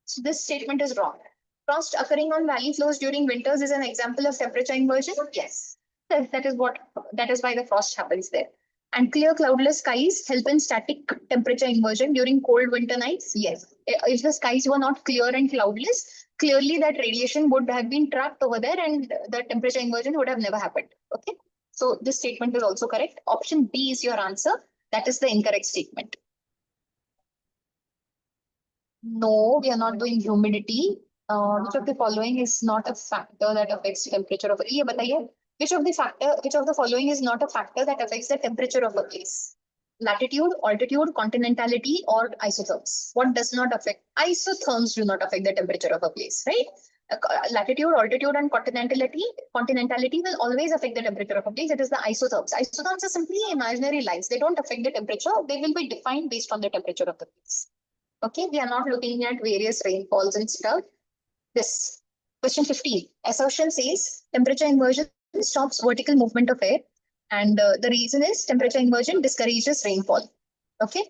So this statement is wrong. Frost occurring on valley floors during winters is an example of temperature inversion. Yes, that is why the frost happens there. And clear cloudless skies help in static temperature inversion during cold winter nights. Yes, if the skies were not clear and cloudless, clearly that radiation would have been trapped over there and the temperature inversion would have never happened. Okay. So this statement is also correct. Option B is your answer. That is the incorrect statement. No, we are not doing humidity. Which of the following is not a factor that affects temperature of a? ये बताइए. Which of the following is not a factor that affects the temperature of a place? Latitude, altitude, continentality, or isotherms? What does not affect? Isotherms do not affect the temperature of a place, right? Latitude, altitude, and continentality will always affect the temperature of a place. It is the isotherms. Isotherms are simply imaginary lines. They don't affect the temperature. They will be defined based on the temperature of the place. Okay, we are not looking at various rainfalls and stuff. This question 15. Assertion says temperature inversion stops vertical movement of air, and the reason is temperature inversion discourages rainfall. Okay.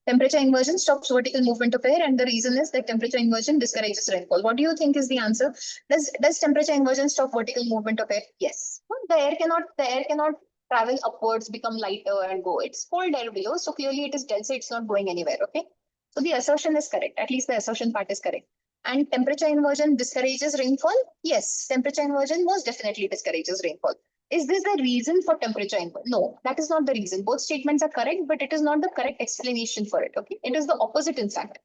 Temperature inversion stops vertical movement of air, and the reason is that temperature inversion discourages rainfall. What do you think is the answer? Does temperature inversion stop vertical movement of air? Yes. The air cannot travel upwards, become lighter, and go. It's cold air below, so clearly it is denser. It's not going anywhere. Okay. So the assertion is correct. At least the assertion part is correct. And temperature inversion discourages rainfall? Yes, temperature inversion most definitely discourages rainfall. Is this the reason for temperature inversion? No, that is not the reason. Both statements are correct, but it is not the correct explanation for it. Okay, it is the opposite in fact.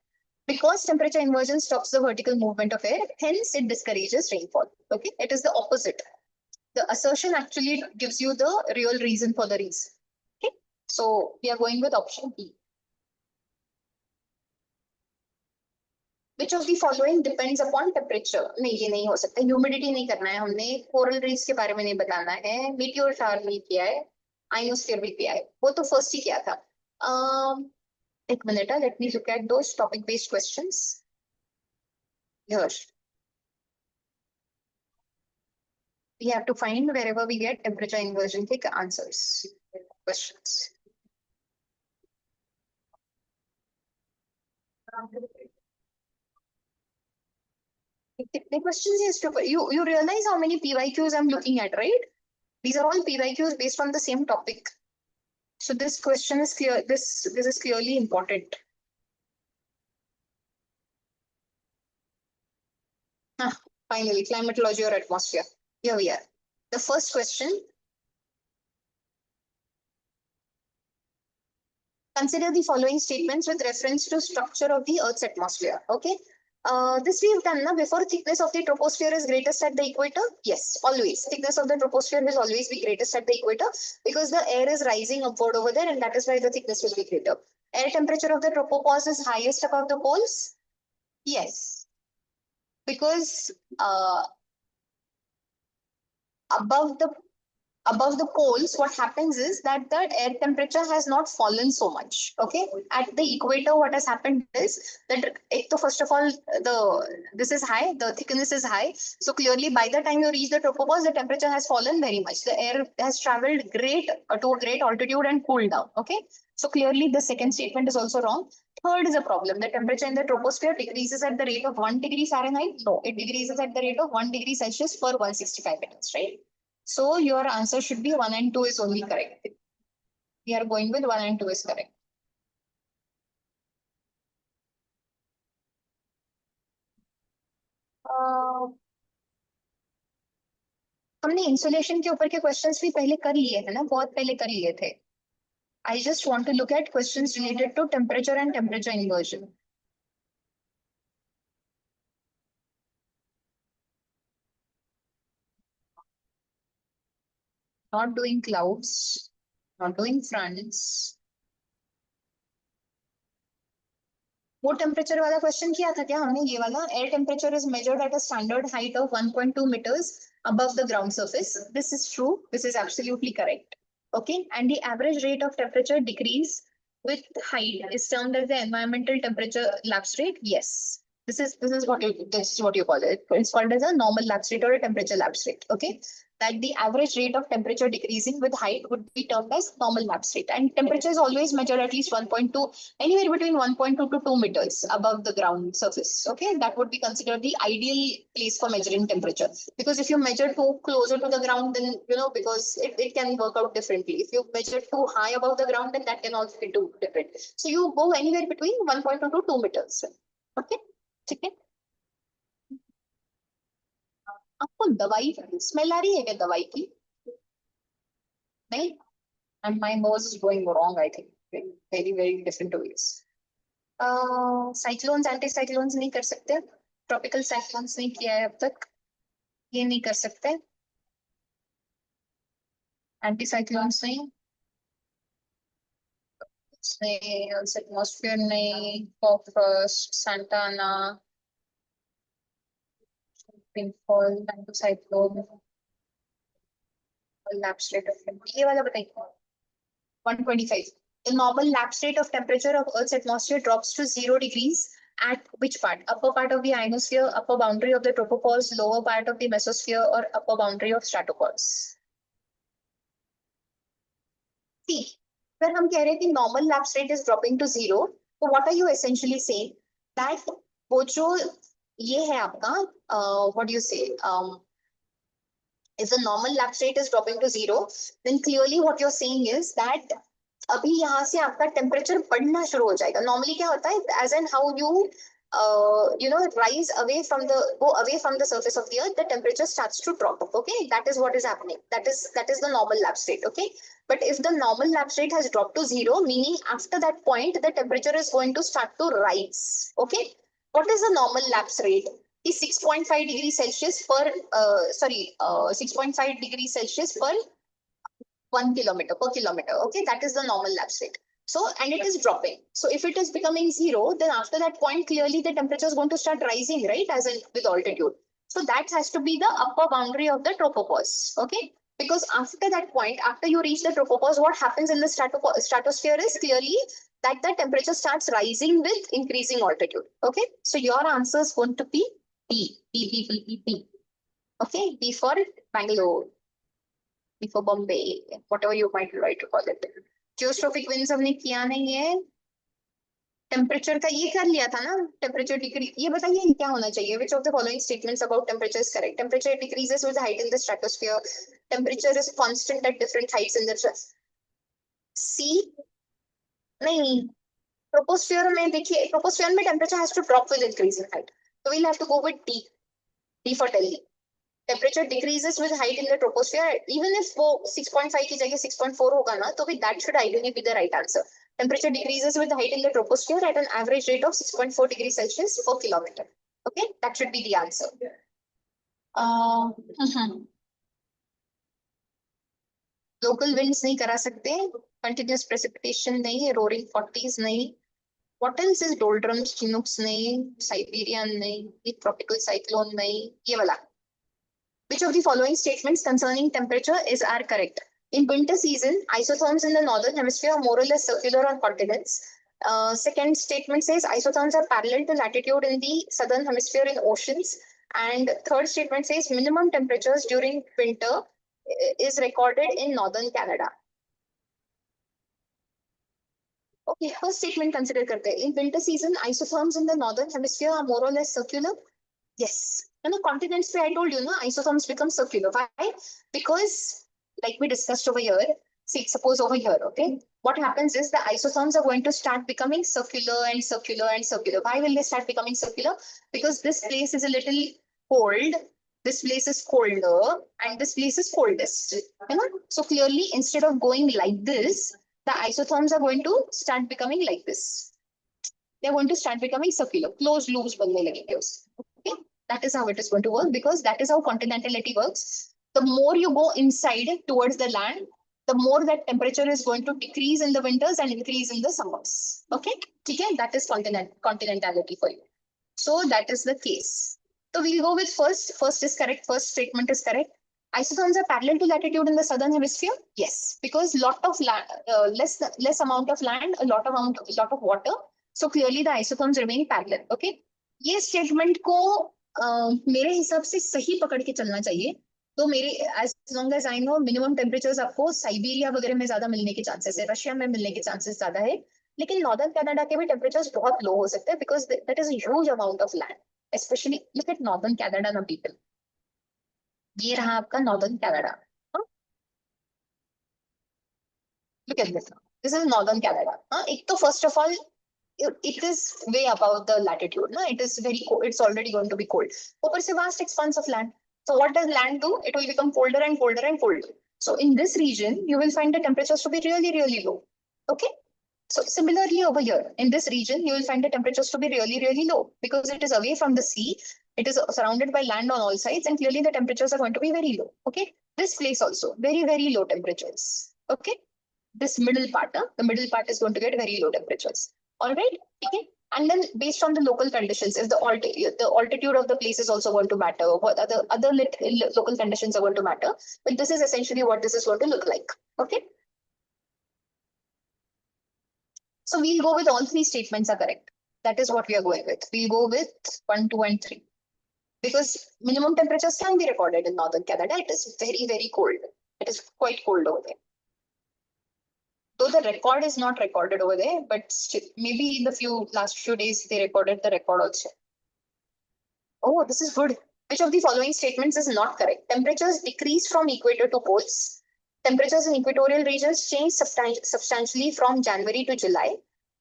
Because temperature inversion stops the vertical movement of air, hence it discourages rainfall. Okay, it is the opposite. The assertion actually gives you the real reason for the reason. Okay, so we are going with option B. Which of the following depends upon temperature? नहीं, ये नहीं हो सकता. Humidity नहीं करना है हमने. Coral reefs के बारे में नहीं बताना है. Meteor shower नहीं किया है. Ionosphere भी किया है. वो तो first ही किया था. एक minute, let me look at those topic-based questions. Here. We have to find wherever we get temperature inversion के answers. Questions. The questions is stupid. You realize how many PYQs I'm looking at, right? These are all PYQs based on the same topic. So this question is clear. This is clearly important. Finally, climatology or atmosphere. Here we are. The first question. Consider the following statements with reference to structure of the Earth's atmosphere. Okay. This we have done now. Before, thickness of the troposphere is greatest at the equator. Yes, always. Thickness of the troposphere will always be greatest at the equator because the air is rising upward over there, and that is why the thickness will be greater. Air temperature of the tropopause is highest above the poles. Yes, because above the poles, what happens is that the air temperature has not fallen so much. Okay, at the equator, what has happened is that first of all, this is high, the thickness is high. So clearly, by the time you reach the tropopause, the temperature has fallen very much. The air has traveled to a great altitude and cooled down. Okay, so clearly the second statement is also wrong. Third is a problem. The temperature in the troposphere decreases at the rate of 1 degree Fahrenheit. No, it decreases at the rate of 1 degree Celsius per 165 minutes, right? So your answer should be 1 and 2 is only correct. We are going with 1 and 2 is correct. हमने insulation के ऊपर के questions भी पहले कर लिए हैं ना, बहुत पहले कर लिए थे. I just want to look at questions related to temperature and temperature inversion. Not doing clouds, not doing fronts. वो टेम्परेचर वाला क्वेश्चन किया था क्या हमने? ये वाला air temperature is measured at a standard height of 1.2 meters above the ground surface. This is true. This is absolutely correct. Okay, and the average rate of temperature decrease with height is termed as the environmental temperature lapse rate. Yes, this is what you call it. It's called as a normal lapse rate or a temperature lapse rate. Okay, that the average rate of temperature decreasing with height would be termed as normal lapse rate, and temperature is always measured at least 1.2, anywhere between 1.2 to 2 meters above the ground surface. Okay, that would be considered the ideal place for measuring temperature, because if you measure too closer to the ground, then because it can work out differently. If you measure too high above the ground, then that can also be too different. So you go anywhere between 1.2 to 2 meters. Okay, ठीक है। आपको दवाई smell आ रही है क्या दवाई की? नहीं? And my knows is going wrong I think, very very different ways. Cyclones anti cyclones नहीं कर सकते, ट्रॉपिकल साइक्लोन्स नहीं किया है अब तक, ये नहीं कर सकते, एंटी साइक्लोन्स नहीं, एटमॉस्फेयर नहीं, forecast, Santana, rainfall, anti cyclone, lapse rate of temperature, ये वाला बताइए। 125. The normal lapse rate of temperature of Earth's atmosphere drops to 0 degrees at which part? Upper part of the ionosphere, upper boundary of the tropopause, lower part of the mesosphere, or upper boundary of stratopause? See, when हम कह रहे हैं कि normal lapse rate is dropping to 0, so what are you essentially saying? That वो जो ये है आपका, what do you say? If the normal lapse rate is dropping to 0, then clearly what you're saying is that अभी यहाँ से आपका temperature बढ़ना शुरू हो जाएगा। नॉर्मली क्या होता है, as an how you rise away from the go away from the surface of the earth, the temperature starts to drop. Okay, that is what is happening. That is the normal lapse rate. Okay, but if the normal lapse rate has dropped to 0, meaning after that point the temperature is going to start to rise. Okay, what is the normal lapse rate? Is 6.5 degrees Celsius per 6.5 degrees Celsius per 1 kilometer per kilometer. Okay, that is the normal lapse rate. So, and it is dropping. So, if it is becoming 0, then after that point, clearly the temperature is going to start rising, right? As in with altitude. So, that has to be the upper boundary of the tropopause. Okay, because after that point, after you reach the tropopause, what happens in the stratosphere is clearly that the temperature starts rising with increasing altitude. Okay, so your answer is going to be B. B. Okay, B for Bangalore. For Bombay, whatever you might like to call it. Geostrophic winds हमने किया नहीं है, temperature का ये कर लिया था ना, टेम्परेचर डिक्रीज, ये बताइए क्या होना चाहिए, which of the following statements about temperature is correct? Temperature decreases with height in the stratosphere, temperature is constant at different heights in the C नहीं, troposphere में देखिए, troposphere में temperature has to drop with increasing height, so we'll have to go with D for Delhi. Temperature decreases with height in the troposphere, even if वो 6.5 की जगह 6.4 होगा ना, तो भी that should ideally be the right answer. Temperature decreases with height in the troposphere at an average rate of 6.4 degrees Celsius per kilometer. Okay, that should be the answer. Local winds नहीं करा सकते, continuous precipitation नहीं, roaring 40s नहीं. What else is doldrums, chinooks नहीं, Siberian नहीं, tropical cyclone नहीं, ये वाला. Which of the following statements concerning temperature are correct? In winter season, isotherms in the northern hemisphere are more or less circular on continents. Second statement says isotherms are parallel to latitude in the southern hemisphere in oceans. And third statement says minimum temperatures during winter is recorded in northern Canada. Okay, first statement consider karte hain. In winter season, isotherms in the northern hemisphere are more or less circular. Yes. And the continents where I told you, no, isotherms become circular. Why? Because, like we discussed over here, see, suppose over here, okay, what happens is the isotherms are going to start becoming circular and circular and circular. Why will they start becoming circular? Because this place is a little cold, this place is colder, and this place is coldest. You know? So clearly, instead of going like this, the isotherms are going to start becoming like this. They're going to start becoming circular, closed loops बनने लगेंगे उससे. Okay, that is how it is going to work, because that is how continentality works. The more you go inside towards the land, the more that temperature is going to decrease in the winters and increase in the summers. Okay, okay, that is continentality for you. So that is the case. So we'll go with first. First is correct. First statement is correct. Isotherms are parallel to latitude in the southern hemisphere. Yes, because lot of land, less amount of land, a lot of water. So clearly the isotherms remain parallel. Okay, ये statement को मेरे हिसाब से सही पकड़ के चलना चाहिए. तो मेरे as long as I know minimum temperatures आपको साइबेरिया वगैरह में ज्यादा मिलने के चांसेस है, रशिया में मिलने के चांसेस ज्यादा है, लेकिन नॉर्दर्न कनाडा के भी टेम्परेचर्स बहुत लो हो सकते हैं, because that is huge amount of land. Specially look at northern Canada ना पीपल. ये रहा आपका northern Canada. Look at this is northern Canada. एक तो first of all it is way above the latitude. No? It is very cold. It's already going to be cold. ऊपर से vast expanse of land. So what does land do? It will become colder and colder and colder. So in this region, you will find the temperatures to be really, really low. Okay. So similarly over here, in this region, you will find the temperatures to be really, really low because it is away from the sea. It is surrounded by land on all sides, and clearly the temperatures are going to be very low. Okay. This place also, very, very low temperatures. Okay. This middle part, the middle part is going to get very low temperatures. All right. Okay. And then based on the local conditions, if the altitude of the place is also going to matter, what other local conditions are going to matter. But this is essentially what this is going to look like. Okay. So we'll go with all three statements are correct. That is what we are going with. We'll go with 1, 2, and 3. Because minimum temperatures can be recorded in northern Canada. It is very, very cold. It is quite cold over there. Though the record is not recorded over there, but still, maybe in the last few days they recorded the record also. Oh, this is good. Which of the following statements is not correct? Temperatures decrease from equator to poles. Temperatures in equatorial regions change substantially from January to July.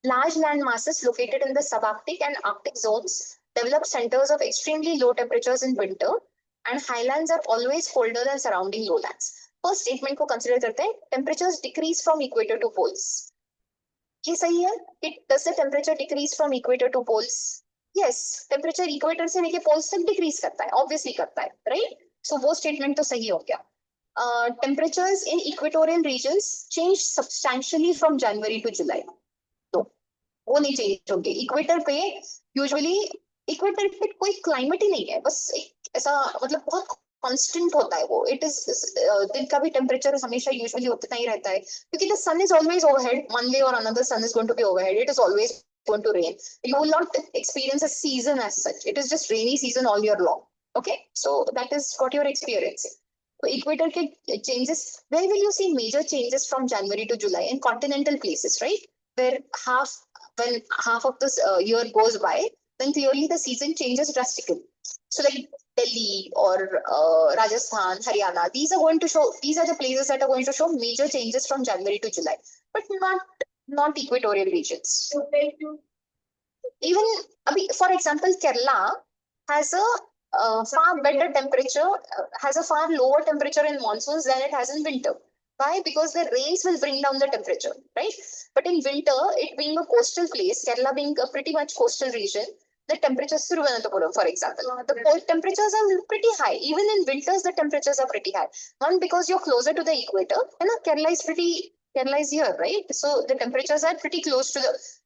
Large land masses located in the subarctic and arctic zones develop centers of extremely low temperatures in winter, and highlands are always colder than surrounding lowlands. First statement को consider करते हैं. Temperatures decrease from equator to poles. ये सही है? Does the temperature decrease from equator to poles? Yes, temperature equator से लेके poles तक decrease करता है, obviously करता है, right? So वो statement तो सही हो गया. Temperatures in equatorial regions change substantially from January to July. तो वो नहीं चेंज होंगे. इक्वेटर पे यूजुअली इक्वेटर पे कोई क्लाइमेट ही नहीं है, बस ऐसा मतलब बहुत कांस्टेंट होता है वो. इट इज दिन का भी टेम्परेचर हमेशा यूजुअली उतना ही रहता है क्योंकि the sun is always overhead. One way और another sun is going to be overhead. It is always going to rain. You will not experience a season as such. It is just rainy season all year long. Okay, so that is what you're experiencing. So equator changes. Where will you see major changes from January to July? In continental places, right? Where when half of this year goes by, then clearly the season changes drastically. So like Delhi or Rajasthan, Haryana, these are the places that are going to show major changes from January to July, but not equatorial regions. Even, for example, Kerala has a far better temperature, has a far lower temperature in monsoons than it has in winter. Why? Because the rains will bring down the temperature, right? But in winter, it being a coastal place, Kerala being a pretty much coastal region, the temperatures, Thiruvananthapuram, for example, the temperatures are pretty high. Even in winters, the temperatures are pretty high. One, because you're closer to the equator, and Kerala is here, right? So the temperatures are pretty close to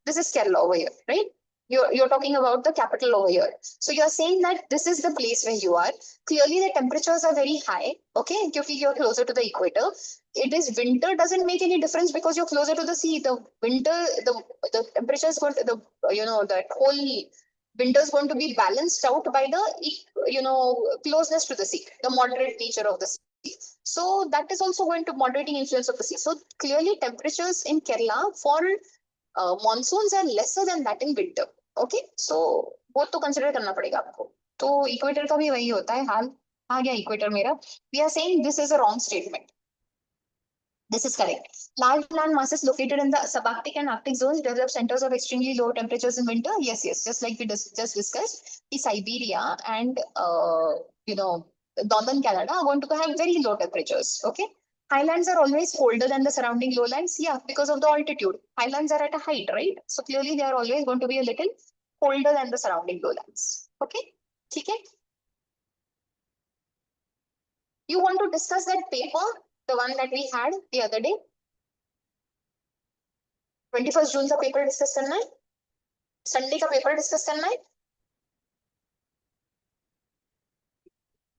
this is Kerala over here, right? You're talking about the capital over here. So you're saying that this is the place where you are. Clearly the temperatures are very high, okay? Because you're closer to the equator. It is winter doesn't make any difference because you're closer to the sea. The winter, the temperature is going to, that whole winter is going to be balanced out by the, closeness to the sea, the moderate nature of the sea. So that is also going to moderating influence of the sea. So clearly temperatures in Kerala for monsoons are lesser than that in winter. Okay, so वो तो consider करना पड़ेगा आपको. तो equator का भी वही होता है हाल. आ गया इक्वेटर मेरा. We are saying this is a wrong statement. This is correct. Large land masses located in the subarctic and arctic zones develop centers of extremely low temperatures in winter. Yes, just like we just discussed, the Siberia and northern Canada are going to have very low temperatures. Okay. Highlands are always colder than the surrounding lowlands. Yeah, because of the altitude. Highlands are at a height, right? So clearly they are always going to be a little colder than the surrounding lowlands. Okay. Okay. You want to discuss that paper, the one that we had the other day? 21st जून का paper discuss करना है. Sunday का paper discuss करना है.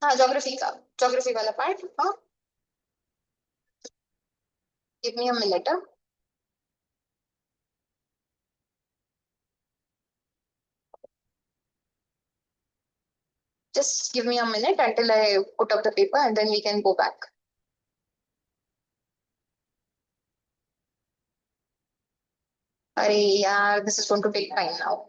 हाँ, geography वाला part. हाँ, give me a minute. Just give me a minute until I put up the paper and then we can go back. अरे यार, this is going to take time now.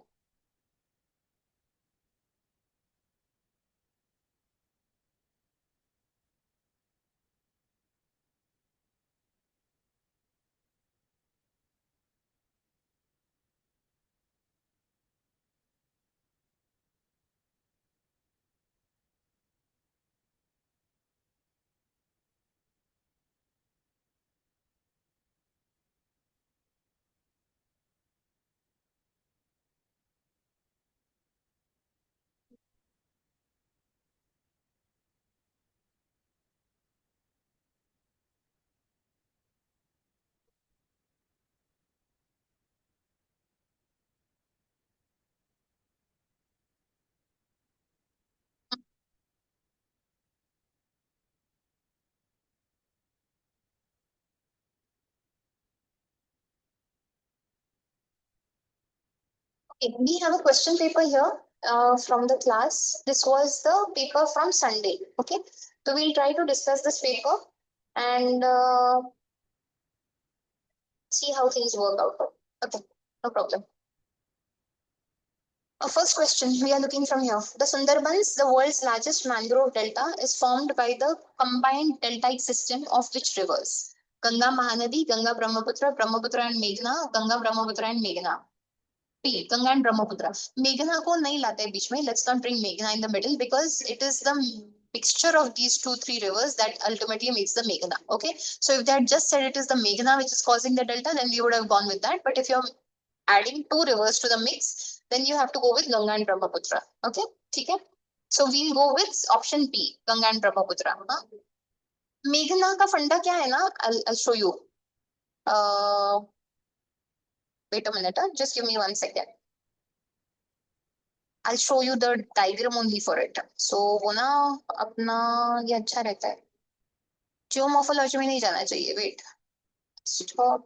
Okay, we have a question paper here from the class. This was the paper from Sunday. Okay, so we'll try to discuss this paper and see how things work out. Okay, no problem. First question we are looking from here. The Sundarbans, the world's largest mangrove delta, is formed by the combined deltaic system of which rivers? Ganga, Mahanadi, Ganga, Brahmaputra and Meghna, Ganga, Brahmaputra and Meghna. P, Ganga and Brahmaputra. Meghna को नहीं लाते हैं बीच में. Let's not bring Meghna in the middle because it is the mixture of these three rivers that ultimately makes the Meghna. Okay, so if they had just said it is the Meghna which is causing the delta, then we would have gone with that. But if you're adding two rivers to the mix, then you have to go with Ganga and Brahmaputra. Okay, ठीक है? So we'll go with option P, Ganga and Brahmaputra. हाँ? मेघना का फंडा क्या है ना? I'll show you. Wait a minute. Just give me 1 second. I'll show you the diagram only for it. So वो ना अपना ये अच्छा रहता है. जियोमॉर्फोलॉजी में नहीं जाना चाहिए. Wait. Stop.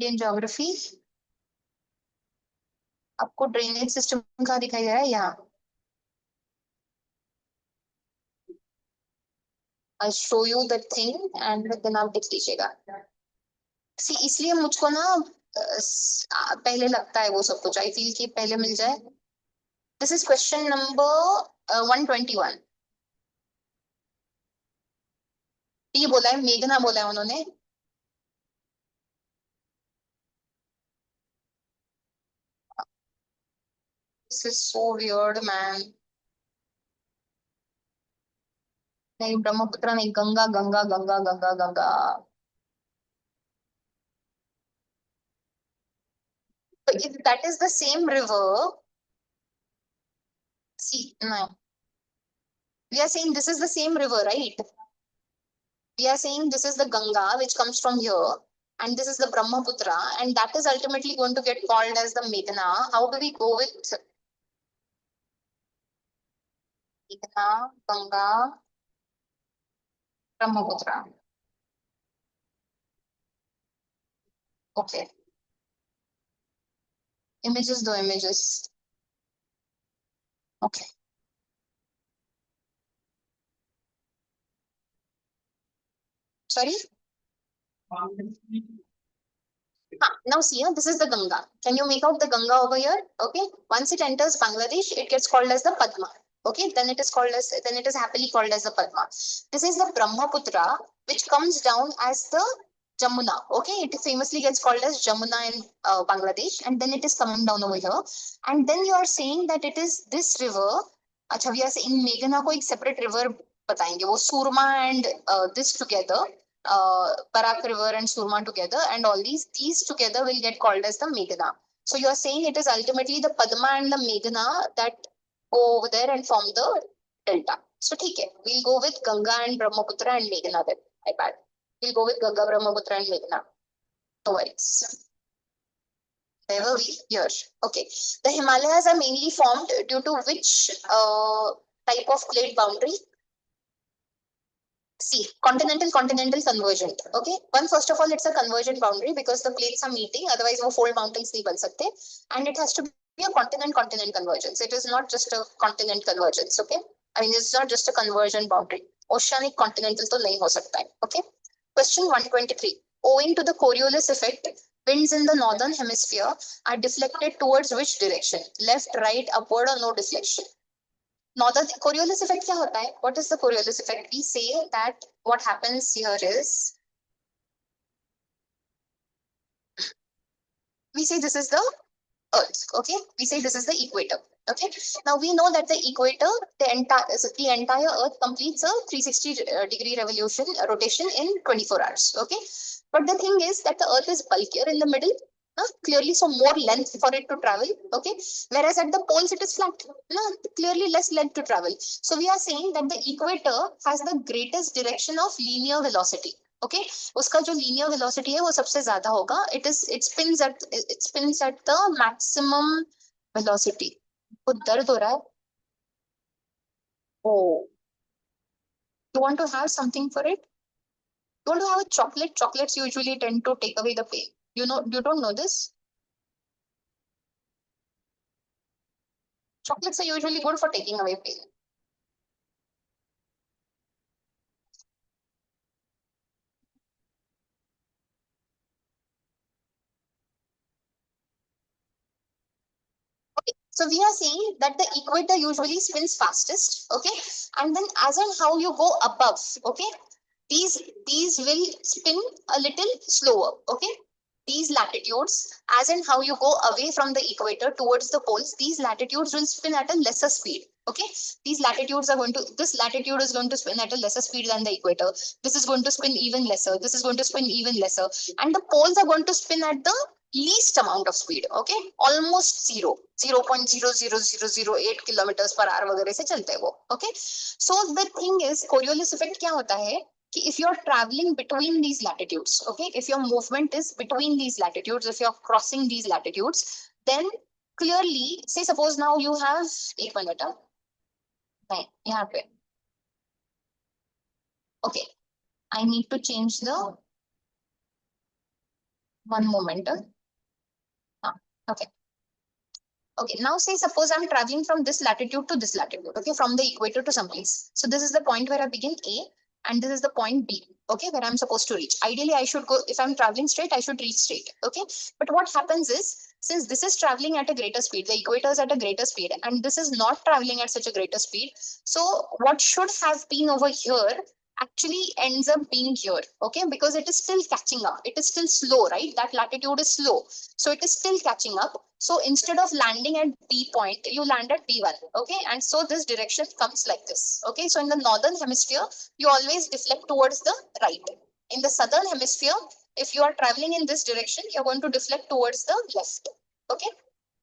Indian geography. आपको ड्रेनेज सिस्टम कहाँ दिखाई दे रहा है? यहाँ. I'll show you the thing and then आप देख लीजिएगा. See, इसलिए मुझको ना पहले लगता है वो सब कुछ. I feel कि पहले मिल जाए. This is question number 121. ये बोला है मेघना बोला है उन्होंने. This is so weird, man. नहीं ब्रह्मपुत्र नहीं. Ganga Ganga Ganga Ganga Ganga. But if that is the same river, see, no. We are saying this is the same river, right? We are saying this is the Ganga, which comes from here, and this is the Brahmaputra, and that is ultimately going to get called as the Meghna. How do we go with Meghna, Ganga, Brahmaputra? Okay. Images, do images. Okay. Sorry? Now see, this is the Ganga. Can you make out the Ganga over here? Okay. Once it enters Bangladesh, it gets called as the Padma. Okay. Then it is happily called as the Padma. This is the Brahmaputra, which comes down as the Jamuna. Okay. It famously gets called as Jamuna in Bangladesh, and then it is coming down over here. And then you are saying that it is this river. Acha, we are saying Meghna ko ek separate river बताएंगे. वो Surma and this together. Barak River and Surma together, and all these together will get called as the Meghna. So you are saying it is ultimately the Padma and the Meghna that go over there and form the delta. So okay, we'll go with Ganga and Brahmaputra and Meghna then. I bad. We'll go with Ganga, Brahmaputra and Meghna. No worries. Where were we? Here. Okay. The Himalayas are mainly formed due to which type of plate boundary? See, continental convergent. Okay, first of all, it's a convergent boundary because the plates are meeting. Otherwise, वो fold mountains नहीं बन सकते. And it has to be a continent convergence. It is not just a continent convergence. Okay, I mean it's not just a convergent boundary. Oceanic continental तो नहीं हो सकता है. Okay. Question 123. Owing to the Coriolis effect, winds in the northern hemisphere are deflected towards which direction? Left, right, upward, or no deflection? Now the Coriolis effect क्या होता है? What is the Coriolis effect? We say that what happens here is we say this is the Earth. Okay, we say this is the equator. Okay, now we know that the equator, the entire Earth completes a 360-degree rotation in 24 hours. Okay, but the thing is that the Earth is bulkier in the middle. Clearly, so more length for it to travel. Okay, whereas at the poles it is flat. Clearly less length to travel. So we are saying that the equator has the greatest direction of linear velocity. Okay, उसका जो linear velocity है वो सबसे ज्यादा होगा. It spins at the maximum velocity. वो दर्द हो रहा है. Oh, you want to have something for it? You want to have a chocolate? Chocolates usually tend to take away the pain. You don't know this? Chocolates are usually good for taking away pain. Okay, so we are saying that the equator usually spins fastest, okay, and then as and how you go above, okay, these will spin a little slower, okay. These latitudes, as and how you go away from the equator towards the poles, these latitudes will spin at a lesser speed. Okay, these latitudes are going to, this latitude is going to spin at a lesser speed than the equator. This is going to spin even lesser. This is going to spin even lesser. And the poles are going to spin at the least amount of speed. Okay, almost zero, 0.00008 kilometers per hour वगैरह से चलते हैं वो. Okay, so the thing is, Coriolis effect क्या होता है? If you're traveling between these latitudes, okay, if your movement is between these latitudes, if you're crossing these latitudes, then clearly, say suppose now you have, एक minute, नहीं यहाँ पे, okay, I need to change the, one moment, okay. Okay, now say suppose I'm traveling from this latitude to this latitude, okay, from the equator to someplace. So this is the point where I begin A, and this is the point B, okay, where I'm supposed to reach. Ideally, I should go, if I'm traveling straight, I should reach straight, okay. But what happens is, since this is traveling at a greater speed, the equator is at a greater speed, and this is not traveling at such a greater speed. So what should have been over here actually ends up being here, okay, because it is still catching up. It is still slow, right? That latitude is slow. So it is still catching up. So instead of landing at B point, you land at B1, okay? And so this direction comes like this, okay? So in the northern hemisphere, you always deflect towards the right. In the southern hemisphere, if you are traveling in this direction, you're going to deflect towards the left, okay?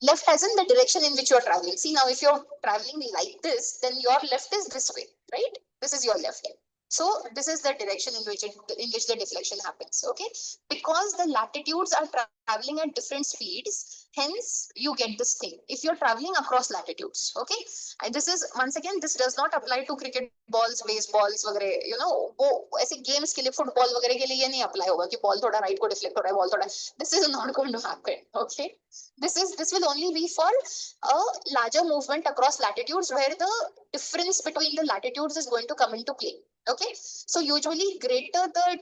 Left as in the direction in which you're traveling. See, now if you're traveling like this, then your left is this way, right? This is your left. So this is the direction in which the deflection happens, okay? Because the latitudes are traveling at different speeds, hence you get this thing. If you're traveling across latitudes, okay? And this is, once again, this does not apply to cricket balls, baseballs वगैरह, you know, वो ऐसे games के लिए, football वगैरह के लिए ये नहीं apply होगा कि ball थोड़ा right को deflect हो रहा है, ball थोड़ा. This is not going to happen, okay? This will only be for a larger movement across latitudes where the difference between the latitudes is going to come into play. Okay, so usually greater the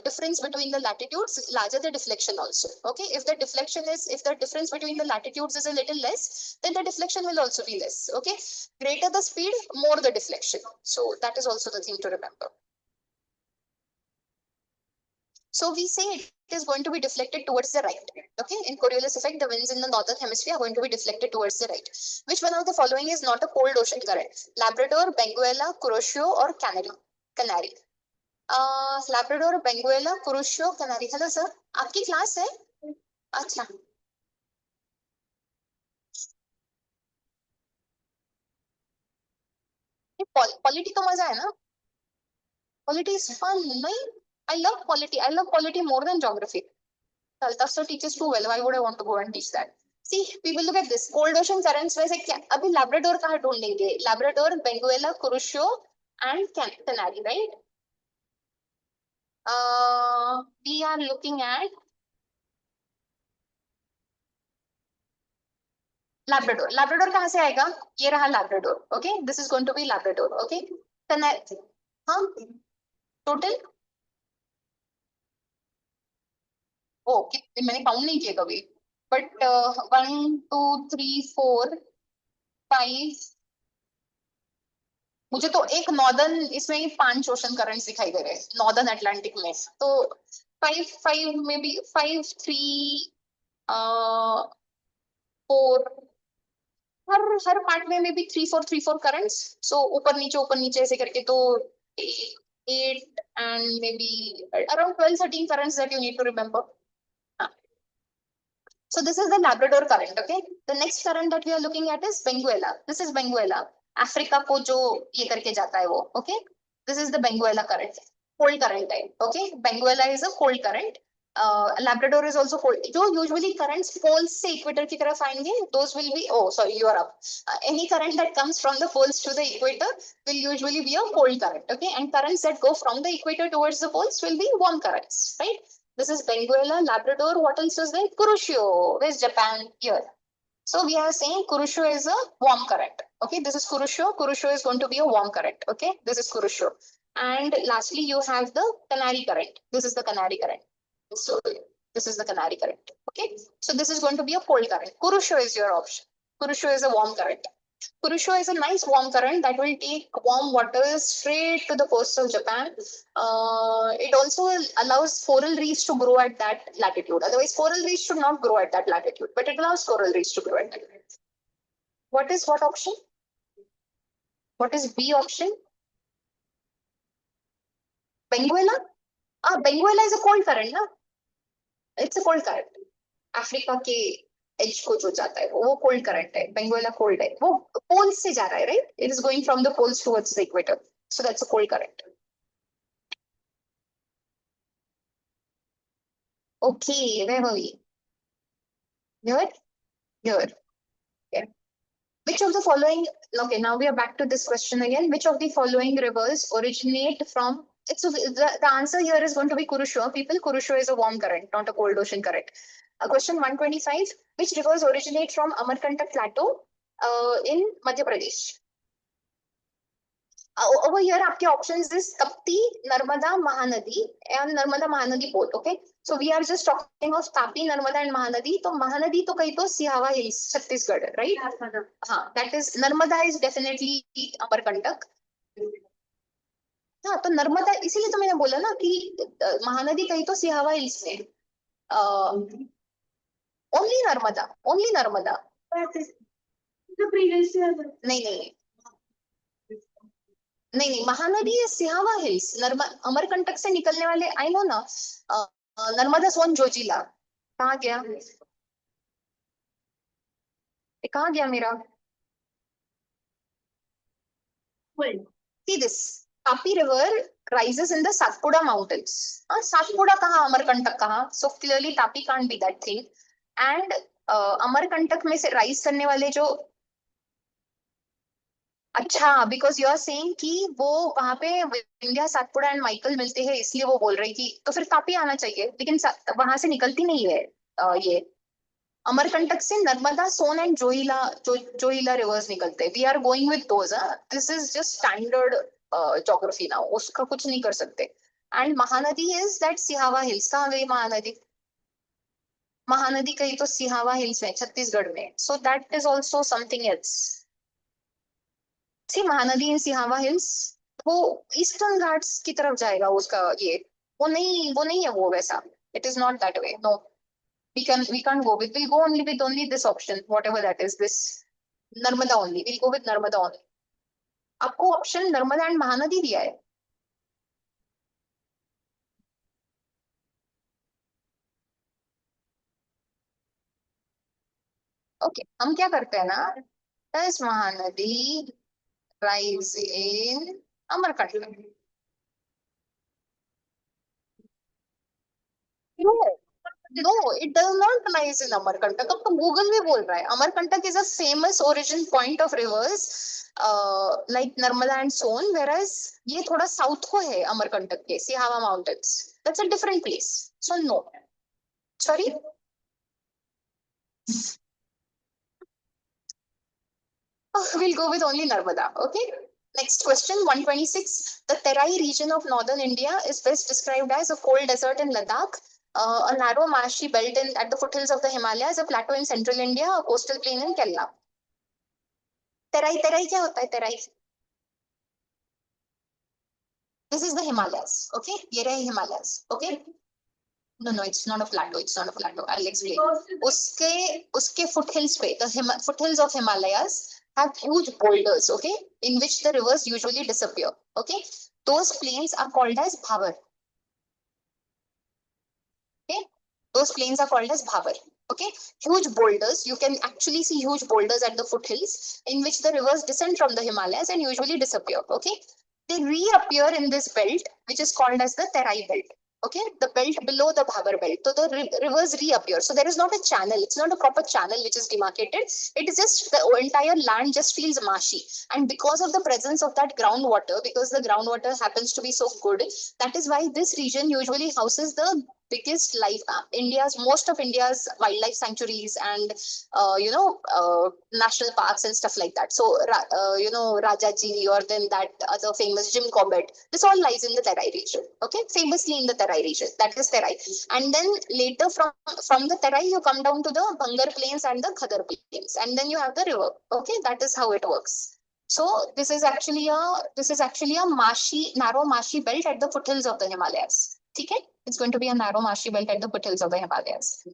difference between the latitudes, larger the deflection also. Okay, if the difference between the latitudes is a little less, then the deflection will also be less. Okay, greater the speed, more the deflection. So that is also the thing to remember. So we say it is going to be deflected towards the right. Okay, in Coriolis effect, the winds in the northern hemisphere are going to be deflected towards the right. Which one of the following is not a cold ocean current? Labrador, Benguela, Kuroshio, or Canary? Labrador, Benguela, Kuroshio, Canary. Hello sir, आपकी class है? अच्छा, polity तो मजा है ना? Polity is fun, नहीं? I love polity. I love polity more than geography. Kaltasta teaches too well. Why would I want to go and teach that? See, people look at this. Cold ocean currents वैसे क्या? अभी Labrador कहाँ ढूंढेंगे? Labrador, Benguela, Kuroshio and Canary, right? We are looking at Labrador. Labrador कहाँ से आएगा? ये रहा Labrador. Okay, this is going to be Labrador. Okay, हाँ, टोटल ओ कितने मैंने काउंट नहीं किया कभी, बट 1 2 3 4 5. मुझे तो एक नॉर्दर्न, इसमें 5 ओशन करंट्स दिखाई दे रहे हैं नॉर्दर्न अटलांटिक में. तो 5 5 में भी 5 3 4, हर पार्ट में मे बी 3 4 करंट्स. सो ऊपर नीचे ऐसे करके तो 8 and maybe around 12 13 currents that you need to remember. So this is the Labrador current. Okay, the next current that we are looking at is Benguela. This is Benguela, Africa को जो ये करके जाता है वो. Okay, this is the Benguela current, cold current है. Okay, Benguela is a cold current. Labrador is also cold. जो usually currents poles से equator की तरफ आएंगे, those will be, oh sorry, you are up. Any current that comes from the poles to the equator will usually be a cold current, okay? And currents that go from the equator towards the poles will be warm currents, right? This is Benguela, Labrador. What else is there? Kuroshio. Where's Japan? Here. So we are saying Kuroshio is a warm current. Okay, this is Kuroshio. Kuroshio is going to be a warm current. Okay, this is Kuroshio. And lastly, you have the Canary current. This is the Canary current. So this is the Canary current. Okay, so this is going to be a cold current. Kuroshio is your option. Kuroshio is a warm current. Kuroshio is a nice warm current that will take warm waters straight to the coast of Japan. It also allows coral reefs to grow at that latitude. Otherwise, coral reefs should not grow at that latitude, but it allows coral reefs to grow at that latitude. What is what option? What is B option? Benguela? Benguela is a cold current, na? It's a cold current. Africa के as को जो जाता है वो cold current है. बेंगोला cold है, वो poles से जा रहा है, right? It is going from the poles towards the equator, so that's a cold current. Okay, where were we? Here? Here. Okay. Which of the following, okay, now we are back to this question again. Which of the following rivers originate from, it's the answer here is going to be Kuroshio. People, Kuroshio is a warm current, not a cold ocean current. Question 125. Which rivers originate from Amarkantak Plateau in Madhya Pradesh? Over here, आपके options is Tapti, Narmada, Mahanadi, and Narmada Mahanadi both. Okay, so we are just talking of Tapi, Narmada, and Mahanadi. तो Mahanadi तो कहीं तो Sihawa hills, Chhattisgarh, right? हाँ, that is Narmada is definitely Amarkantak. हाँ, तो नर्मदा, इसीलिए तो मैंने बोला ना कि महानदी कहीं तो सिहावा हिल्स में. Only Narmada, only Narmada. नहीं नहीं नहीं नहीं, महानदी है सिहावा हिल्स. अमरकंटक से निकलने वाले, आई नो ना, नर्मदा सोन जोजिला. कहाँ गया? कहाँ गया मेरा? See this, Tapi River rises in the Satpura mountains. Satpura कहाँ, अमरकंटक कहाँ? So clearly Tapi can't be that thing. And Amarkantak में से राइज करने वाले जो, अच्छा, बिकॉज यू आर सेइंग कि वो वहां पे विंध्या, सातपुड़ा एंड माइकल मिलते हैं, इसलिए वो बोल रही कि तो फिर तापी आना चाहिए, लेकिन वहां से निकलती नहीं है. ये अमरकंटक से नर्मदा, सोन एंड जोहिला रिवर्स निकलते हैं. We are going with those. This is just standard geography now, उसका कुछ नहीं कर सकते. And Mahanadi is that Sihawa hills. कहाँ गई महानदी? महानदी कहीं तो सिहावा हिल्स में, छत्तीसगढ़ में. So that is also something else. See Mahanadi in Sihawa hills, वो ईस्टर्न घाट्स की तरफ जाएगा उसका ये, वो नहीं है वो वैसा. It is not that way, no. we can't go with, we'll go only with only this option, whatever that is, this Narmada only. We'll go with Narmada only. आपको ऑप्शन नर्मदा एंड महानदी दिया है. ओके, हम क्या करते हैं ना, does Mahanadi rise in Amarkantak? No, it does not rise in Amarkantak. अब तो गूगल भी बोल रहा है Amarkantak is a famous origin point of rivers like Narmada and Son, whereas ये थोड़ा साउथ को है अमरकंटक के, Sihawa mountains. That's a different place. So no. Sorry. We'll go with only Narmada. Okay. Next question, 126. The Terai region of northern India is best described as a cold desert in Ladakh, a narrow marshy belt at the foothills of the Himalayas, a plateau in central India, a coastal plain in Kerala. Terai क्या होता है? Terai. This is the Himalayas. Okay, ये रहे Himalayas. Okay. No, it's not a plateau. It's not a plateau. I'll explain. उसके foothills पे, the foothills of Himalayas have huge boulders, okay, in which the rivers usually disappear. Okay, those plains are called as bhavar. Okay, those plains are called as bhavar. Okay, huge boulders. You can actually see huge boulders at the foothills in which the rivers descend from the Himalayas and usually disappear. Okay, they reappear in this belt, which is called as the Terai belt. Okay, the belt below the Bhabar belt. So the rivers reappear. So there is not a channel. It's not a proper channel which is demarcated. It is just the entire land just feels marshy. And because of the presence of that groundwater, because the groundwater happens to be so good, that is why this region usually houses the biggest life, most of India's wildlife sanctuaries and national parks and stuff like that. So Rajaji, or then that other famous Jim Corbett, this all lies in the Terai region. Okay, famously in the Terai region, that is Terai. And then later from the Terai you come down to the Bangar plains and the Khadar plains, and then you have the river. Okay, that is how it works. So this is actually a narrow marshy belt at the foothills of the Himalayas. Okay, it's going to be a narrow marshy belt at the foothills of the Himalayas.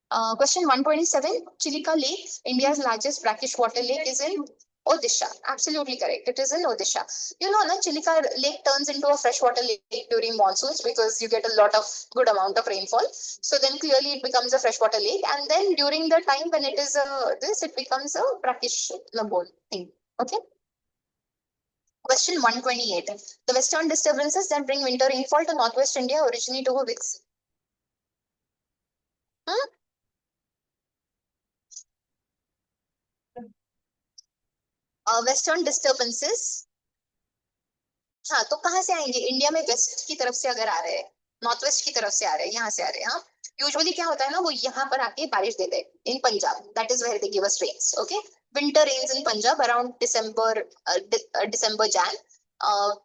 Question 127. Chilika Lake, India's largest brackish water lake, is in Odisha. Absolutely correct. It is in Odisha. You know, Chilika Lake turns into a freshwater lake during monsoons because you get a lot of good amount of rainfall. So then clearly it becomes a freshwater lake. And then during the time when it is it becomes a brackish lagoon thing. Okay. Question 128. The western disturbances that bring winter rainfall to northwest India originate over which? Hmm? Western disturbances. हाँ, तो कहाँ से आएंगे? India में waste की तरफ से अगर आ रहे हैं, नॉर्थ वेस्ट की तरफ से आ रहे हैं, यहाँ से आ रहे हैं. हाँ, यूजुअली क्या होता है ना, वो यहाँ पर आके बारिश देते हैं in Punjab. That is where they give us rains. Okay, winter rains in Punjab around December Jan.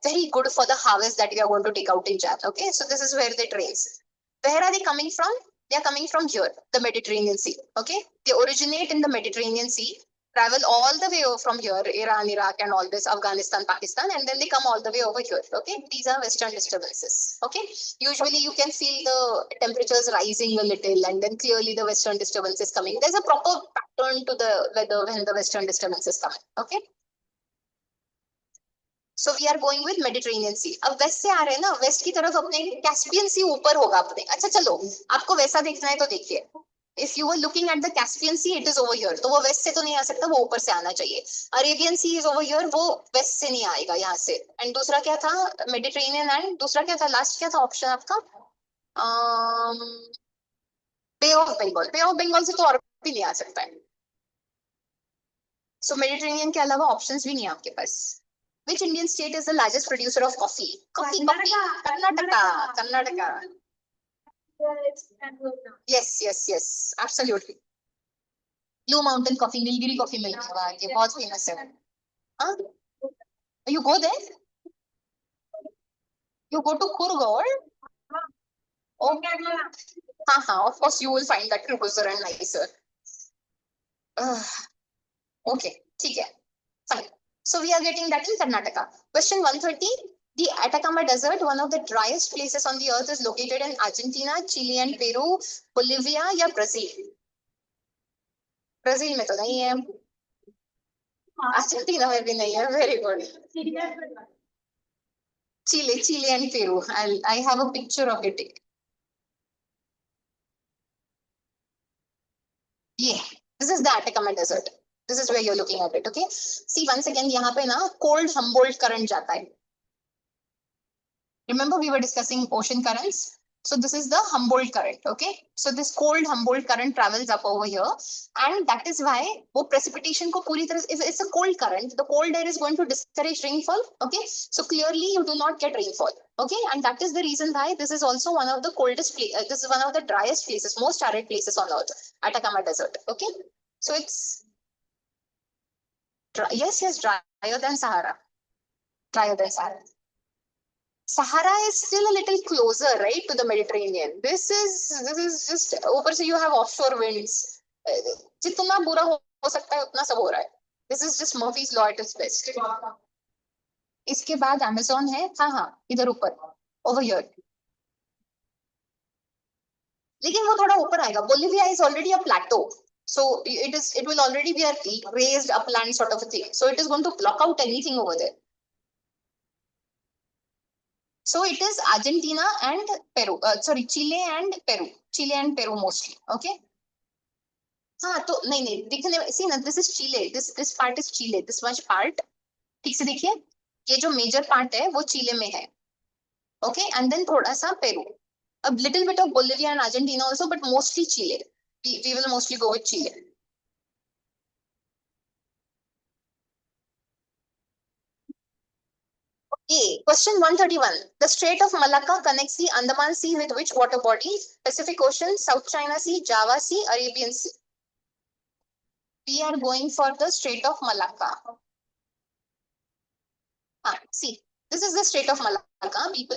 Very good for the harvest that we are going to take out in Jan. Okay, so this is where it rains. Where are they coming from? They are coming from here, the Mediterranean Sea. Okay, they originate in the Mediterranean Sea, travel all the way over from here, Iran, Iraq, and all this, Afghanistan, Pakistan, and then they come all the way over here. Okay, these are western disturbances. Okay, usually you can feel the temperatures rising a little, and then clearly the western disturbance is coming. There's a proper pattern to the weather when the western disturbance is coming. Okay. So we are going with Mediterranean Sea. अब waste से आ रहे हैं ना, waste की तरफ अपने Caspian सी ऊपर होगा अपने. अच्छा चलो, आपको वैसा देखना है तो देखिए. If you were looking at the Caspian Sea, it is over here. तो वो वेस्ट से तो नहीं आ सकता, वो ऊपर से आना चाहिए. Arabian Sea is over here, वो वेस्ट से नहीं आएगा यहाँ से. एंड दूसरा क्या था? Mediterranean. एंड दूसरा क्या था? लास्ट क्या था ऑप्शन आपका? Bay of Bengal. Bay of Bengal से तो और भी नहीं आ सकता है. सो मेडिटेरेनियन के अलावा ऑप्शंस भी नहीं है आपके पास. Which Indian state is the largest producer of coffee? Coffee. Karnataka. Yes. Absolutely. Blue Mountain Coffee, Nilgiri Coffee मिल रहा है, ये बहुत famous है. हाँ? You go there? You go to Kurgaon? Oh, हाँ. Of course, you will find that closer and nicer. Okay, ठीक है. Fine. So we are getting that in Karnataka. Question 130. The Atacama Desert, one of the driest places on the earth, is located in Argentina, Chile and Peru, Bolivia या Brazil? Brazil में तो नहीं है. Argentina में भी नहीं है. Very good. Chile and Peru. I have a picture of it. Yeah, this is the Atacama Desert. This is where you're looking at it. Okay. See, once again, यहाँ पे ना cold Humboldt current जाता है. Remember we were discussing ocean currents? So this is the Humboldt current, okay? So this cold Humboldt current travels up over here, and that is why वो precipitation को पूरी तरह, if it's a cold current, the cold air is going to discourage rainfall, okay? So clearly you do not get rainfall, okay? And that is the reason why this is also one of the coldest places, this is one of the driest places, most arid places on earth, Atacama Desert, okay? So it's dry, yes, drier than Sahara, drier than Sahara. Sahara is still a little closer, right, to the Mediterranean. This is just ऊपर से you have offshore winds. जितना बुरा हो सकता है उतना सब हो रहा है. This is just Murphy's law at its best. इसके बाद Amazon है. हाँ, इधर ऊपर, over here. लेकिन वो थोड़ा ऊपर आएगा. Bolivia is already a plateau. So it will already be a raised upland sort of a thing. So it is going to block out anything over there. So it is Argentina and Peru. Chile and Peru. Chile and Peru mostly. Okay. हाँ तो नहीं दिखने, see ना, this is Chile. This part is Chile. This much part. ठीक से देखिए, ये जो मेजर पार्ट है वो चिले में है. Okay, and then थोड़ा सा Peru. A little bit of Bolivia and Argentina also, but mostly Chile. We will mostly go with Chile. A. Question 131. The Strait of Malacca connects the Andaman Sea with which water body? Pacific Ocean, South China Sea, Java Sea, Arabian Sea. We are going for the Strait of Malacca. See, this is the Strait of Malacca, people.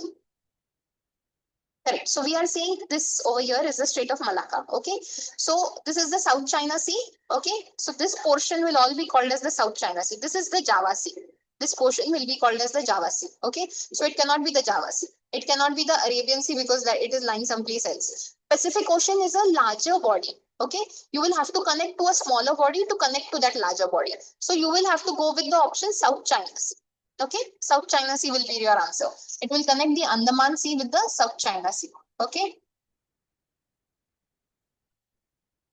Correct. So we are saying this over here is the Strait of Malacca. Okay. So this is the South China Sea. Okay. So this portion will all be called as the South China Sea. This is the Java Sea. This portion will be called as the Java Sea. Okay. So it cannot be the Java Sea. It cannot be the Arabian Sea because that it is lying someplace else. Pacific Ocean is a larger body. Okay. You will have to connect to a smaller body to connect to that larger body. So you will have to go with the option South China Sea. Okay, South China Sea will be your answer. It will connect the Andaman Sea with the South China Sea. Okay.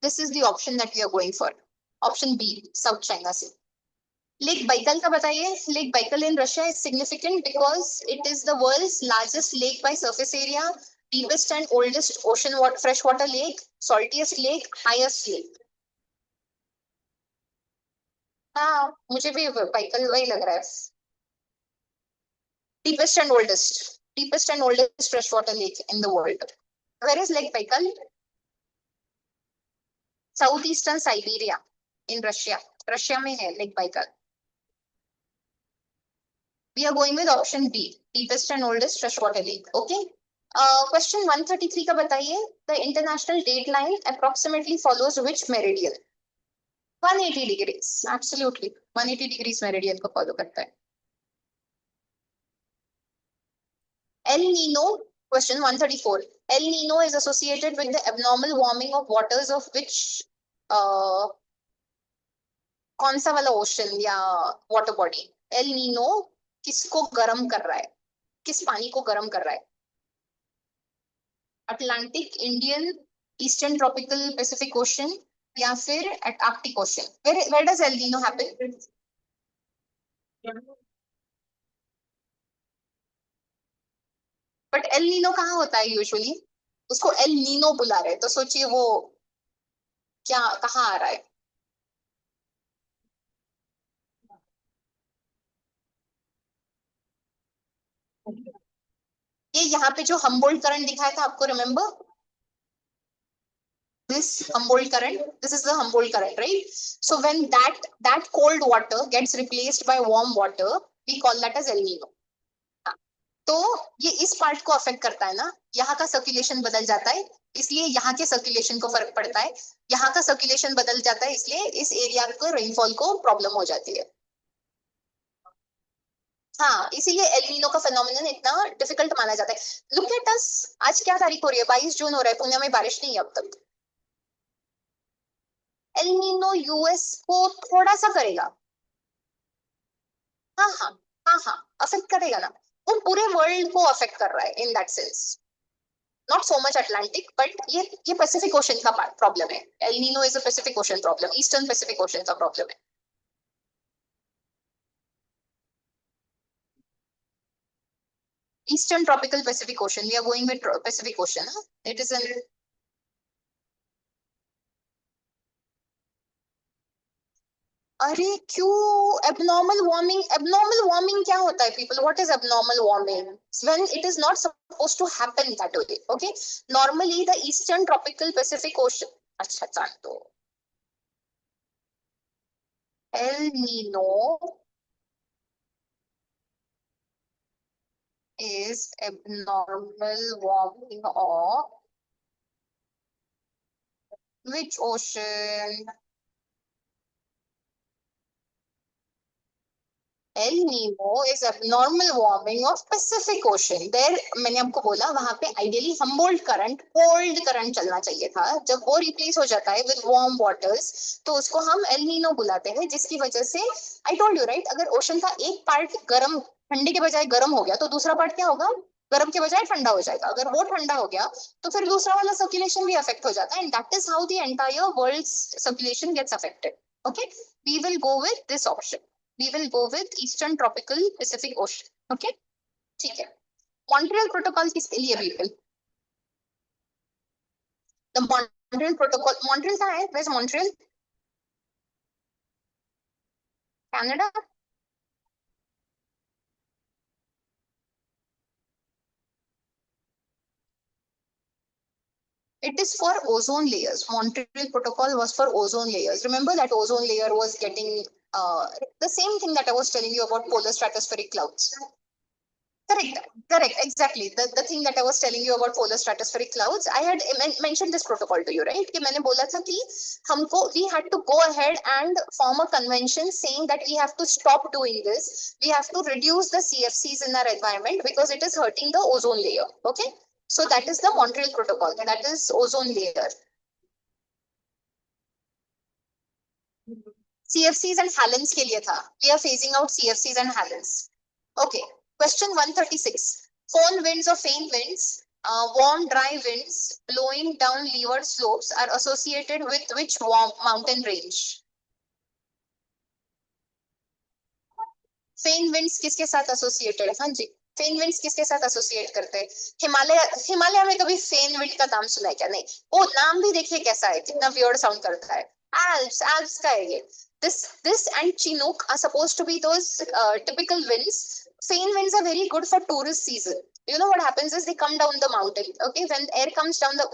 This is the option that we are going for. Option B, South China Sea. Lake Baikal का बताइए. Lake Baikal in Russia is significant because it is the world's largest lake by surface area, deepest and oldest ocean freshwater lake, saltiest lake, highest lake. हाँ, मुझे भी Baikal वही लग रहा है. Deepest and oldest freshwater lake in the world. Where is Lake Baikal? Southeastern Siberia in Russia. Russia में है Lake Baikal. We are going with option B, deepest and oldest freshwater lake. Okay. Question 133 का बताइए. The international date line approximately follows which meridian? 180 degrees. Absolutely. 180 degrees meridian को follow करता है. El Nino, question 134. El Nino is associated with the abnormal warming of waters of which कौन सा वाला ocean या water body? El Nino किसको गर्म कर रहा है? किस पानी को गर्म कर रहा है? Atlantic, Indian, eastern tropical Pacific ocean या फिर Arctic ocean? Where does El Nino happen? But El Nino कहाँ होता है यूजुअली? उसको एल नीनो बुला रहे हैं, तो सोचिए वो क्या कहाँ आ रहा है? ये यहाँ पे जो हम्बोल्ट करंट दिखाया था आपको, remember? This Humboldt current, this is the Humboldt current, right? So when that cold water gets replaced by warm water, we call that as El Nino. तो ये इस पार्ट को अफेक्ट करता है ना, यहाँ का सर्कुलेशन बदल जाता है, इसलिए यहाँ के सर्कुलेशन को फर्क पड़ता है. यहाँ का सर्कुलेशन बदल जाता है, इसलिए इस एरिया को रेनफॉल को प्रॉब्लम हो जाती है. हाँ, इसीलिए एल नीनो का फेनोमेनन इतना डिफिकल्ट माना जाता है. लुक एट अस, आज क्या तारीख हो रही है? 22 जून हो रहा है. पुणे में बारिश नहीं है अब तक. एल नीनो यूएस को थोड़ा सा करेगा. हाँ हाँ हाँ हाँ, अफेक्ट करेगा ना. वो पूरे वर्ल्ड को अफेक्ट कर रहा है in that sense. Not so much Atlantic, but ये पैसिफिक ओशन का प्रॉब्लम है. El Nino is a Pacific ocean problem, eastern Pacific ocean का प्रॉब्लम है. Eastern tropical Pacific ocean, we are going with Pacific ocean. It is an अरे क्यों abnormal warming क्या होता है people? What is abnormal warming? When it is not supposed to happen that way. Okay, normally the eastern tropical Pacific ocean. अच्छा जान दो. El Nino is abnormal warming of which ocean? El Nino is abnormal warming of Pacific Ocean. There मैंने आपको बोला वहां पे ideally Humboldt current, cold current चलना चाहिए था. जब वो रिप्लेस हो जाता है विद वार्म वाटर्स, तो उसको हम एल नीनो बुलाते हैं, जिसकी वजह से आई टोल्ड यू राइट, अगर ओशन का एक पार्ट गर्म, ठंडे के बजाय गर्म हो गया, तो दूसरा पार्ट क्या होगा? गर्म के बजाय ठंडा हो जाएगा. अगर वो ठंडा हो गया तो फिर दूसरा वाला सर्कुलेशन भी अफेक्ट हो जाता है. And that is how the entire world circulation gets affected. Okay, we will go with this option. We will go with Eastern Tropical Pacific Ocean. Okay, ठीक है. Montreal Protocol किसके लिए people? The Montreal Protocol. Montreal कहाँ है? Where's Montreal? Canada? It is for ozone layers. Montreal Protocol was for ozone layers. Remember that ozone layer was getting the same thing that I was telling you about polar stratospheric clouds. Correct, correct, exactly. The thing that I was telling you about polar stratospheric clouds, I had mentioned this protocol to you, right? कि मैंने बोला था कि हमको we had to go ahead and form a convention saying that we have to stop doing this. We have to reduce the CFCs in our environment because it is hurting the ozone layer. Okay, so that is the Montreal Protocol. That is ozone layer. CFCs and halons के लिए था. We are phasing out CFCs and halons. Okay. Question 136. Foehn winds or fain winds, warm dry winds blowing down leeward slopes are associated with which warm mountain range? Fan winds किसके साथ associated है? हाँ जी, फेन winds किसके साथ associate करते हैं? हिमालय में कभी फेन विंड का नाम सुना है क्या? नहीं. वो नाम भी देखिए कैसा है, कितना वियर्ड साउंड करता है. Alps का है ये. This and Chinook are supposed to be those typical winds. Fain winds are very good for tourist season. You know what happens is they come down the mountain. Okay, when air comes down the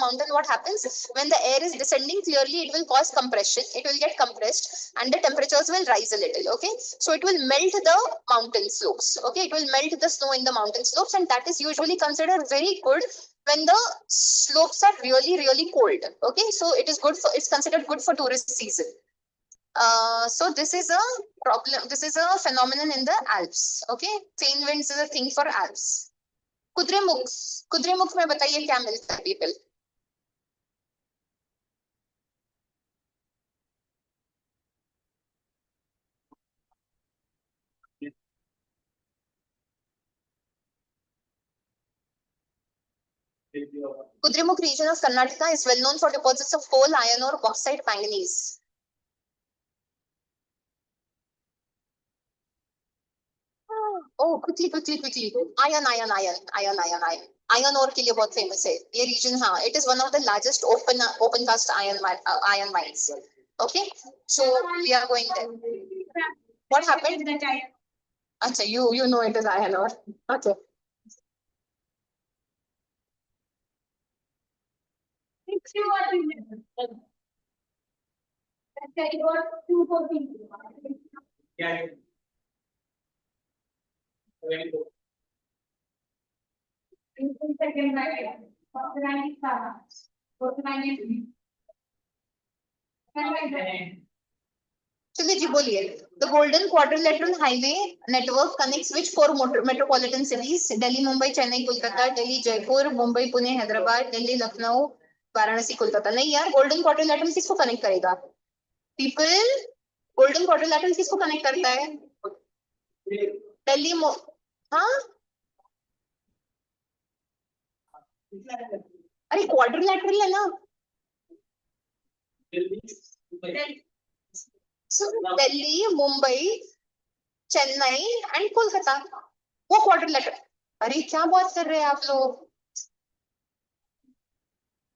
mountain, what happens? When the air is descending, clearly it will cause compression. It will get compressed, and the temperatures will rise a little. Okay, so it will melt the mountain slopes. Okay, it will melt the snow in the mountain slopes, and that is usually considered very good when the slopes are really cold. Okay, so it's considered good for tourist season. So this is a problem. This is a phenomenon in the Alps. Okay, fain winds is a thing for Alps. Kudremukh में बताइए क्या मिलता है people? Kudremukh region of Karnataka is well known for deposits of coal, iron ore, bauxite, manganese. Oh, quickly. Iron ore के लिए बहुत famous है. ये region हाँ, it is one of the largest open cast iron mines. Okay, so we are going there. What happened? Acha, you know it is iron ore. Okay. चलिए जी बोलिए. The Golden Quadrilateral Highway network connects which four metropolitan cities? Delhi, Mumbai, Chennai, Kolkata. Delhi, Jaipur, Mumbai, Pune, Hyderabad. Delhi, Lucknow, Varanasi, Kolkata. नहीं यार, golden quadrilateral किसको connect करेगा? People, golden quadrilateral किसको connect करता है? दिल्ली, हाँ, अरे क्वाड्रिलेटरल है ना. So Delhi, Mumbai, Chennai and Kolkata. वो क्वाड्रिलेटरल. अरे क्या बात कर रहे हैं आप लोग?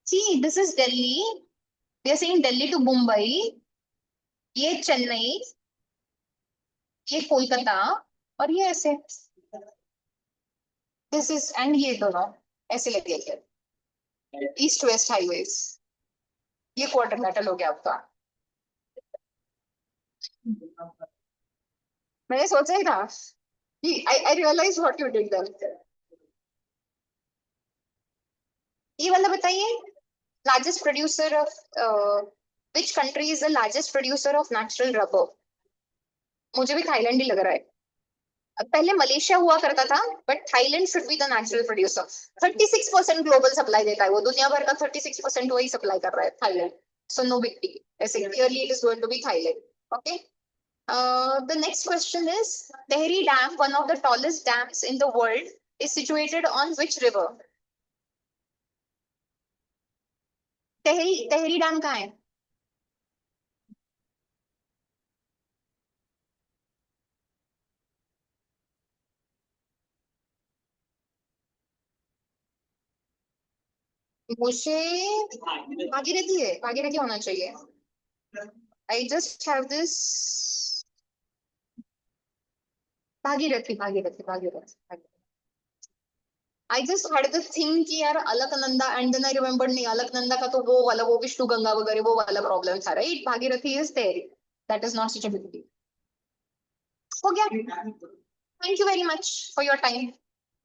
See, this is Delhi. We are saying Delhi to Mumbai. ये चेन्नई, ये कोलकाता और ये ऐसे. This is and ये दोनों ऐसे लगे ईस्ट वेस्ट हाईवेज. ये क्वाड्रिलेटरल हो गया आपका. मैंने सोचा ही था. I realized what you did then. ये वाला बताइए. Largest producer of which country is the largest producer of natural rubber? मुझे भी थाईलैंड ही लग रहा है. पहले मलेशिया हुआ करता था, but Thailand should be the natural producer. 36% global supply देता है वो. दुनिया भर का 36% वही सप्लाई कर रहा है Thailand. So no big deal. ऐसे clearly it is going to be Thailand. Okay. The next question is Tehri Dam, one of the tallest dams in the world, is situated on which river? Tehri Dam कहाँ है? मुझे भागीरथी है, भागीरथी होना चाहिए। I just have this Bhagirathi Bhagirathi Bhagirathi. I just had this thing कि यार Alaknanda and then I remembered नहीं, अलकनंदा का तो वो वाला, वो विष्णु गंगा वगैरह वो वाला प्रॉब्लम था, right? Bhagirathi is there, that is not such a big deal. हो गया, thank you very much for your time.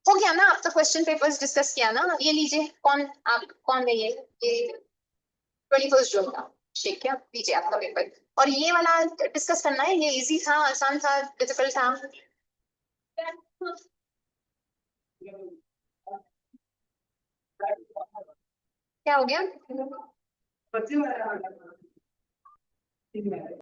हो गया ना, आपका क्वेश्चन पेपर्स डिस्कस किया ना, ये लीजिए। कौन आप कौन है ये 21 जून का, ठीक है, लीजिए आपका पेपर। और ये वाला डिस्कस करना है, ये इजी था, आसान था, डिफिकल्ट था? क्या हो गया?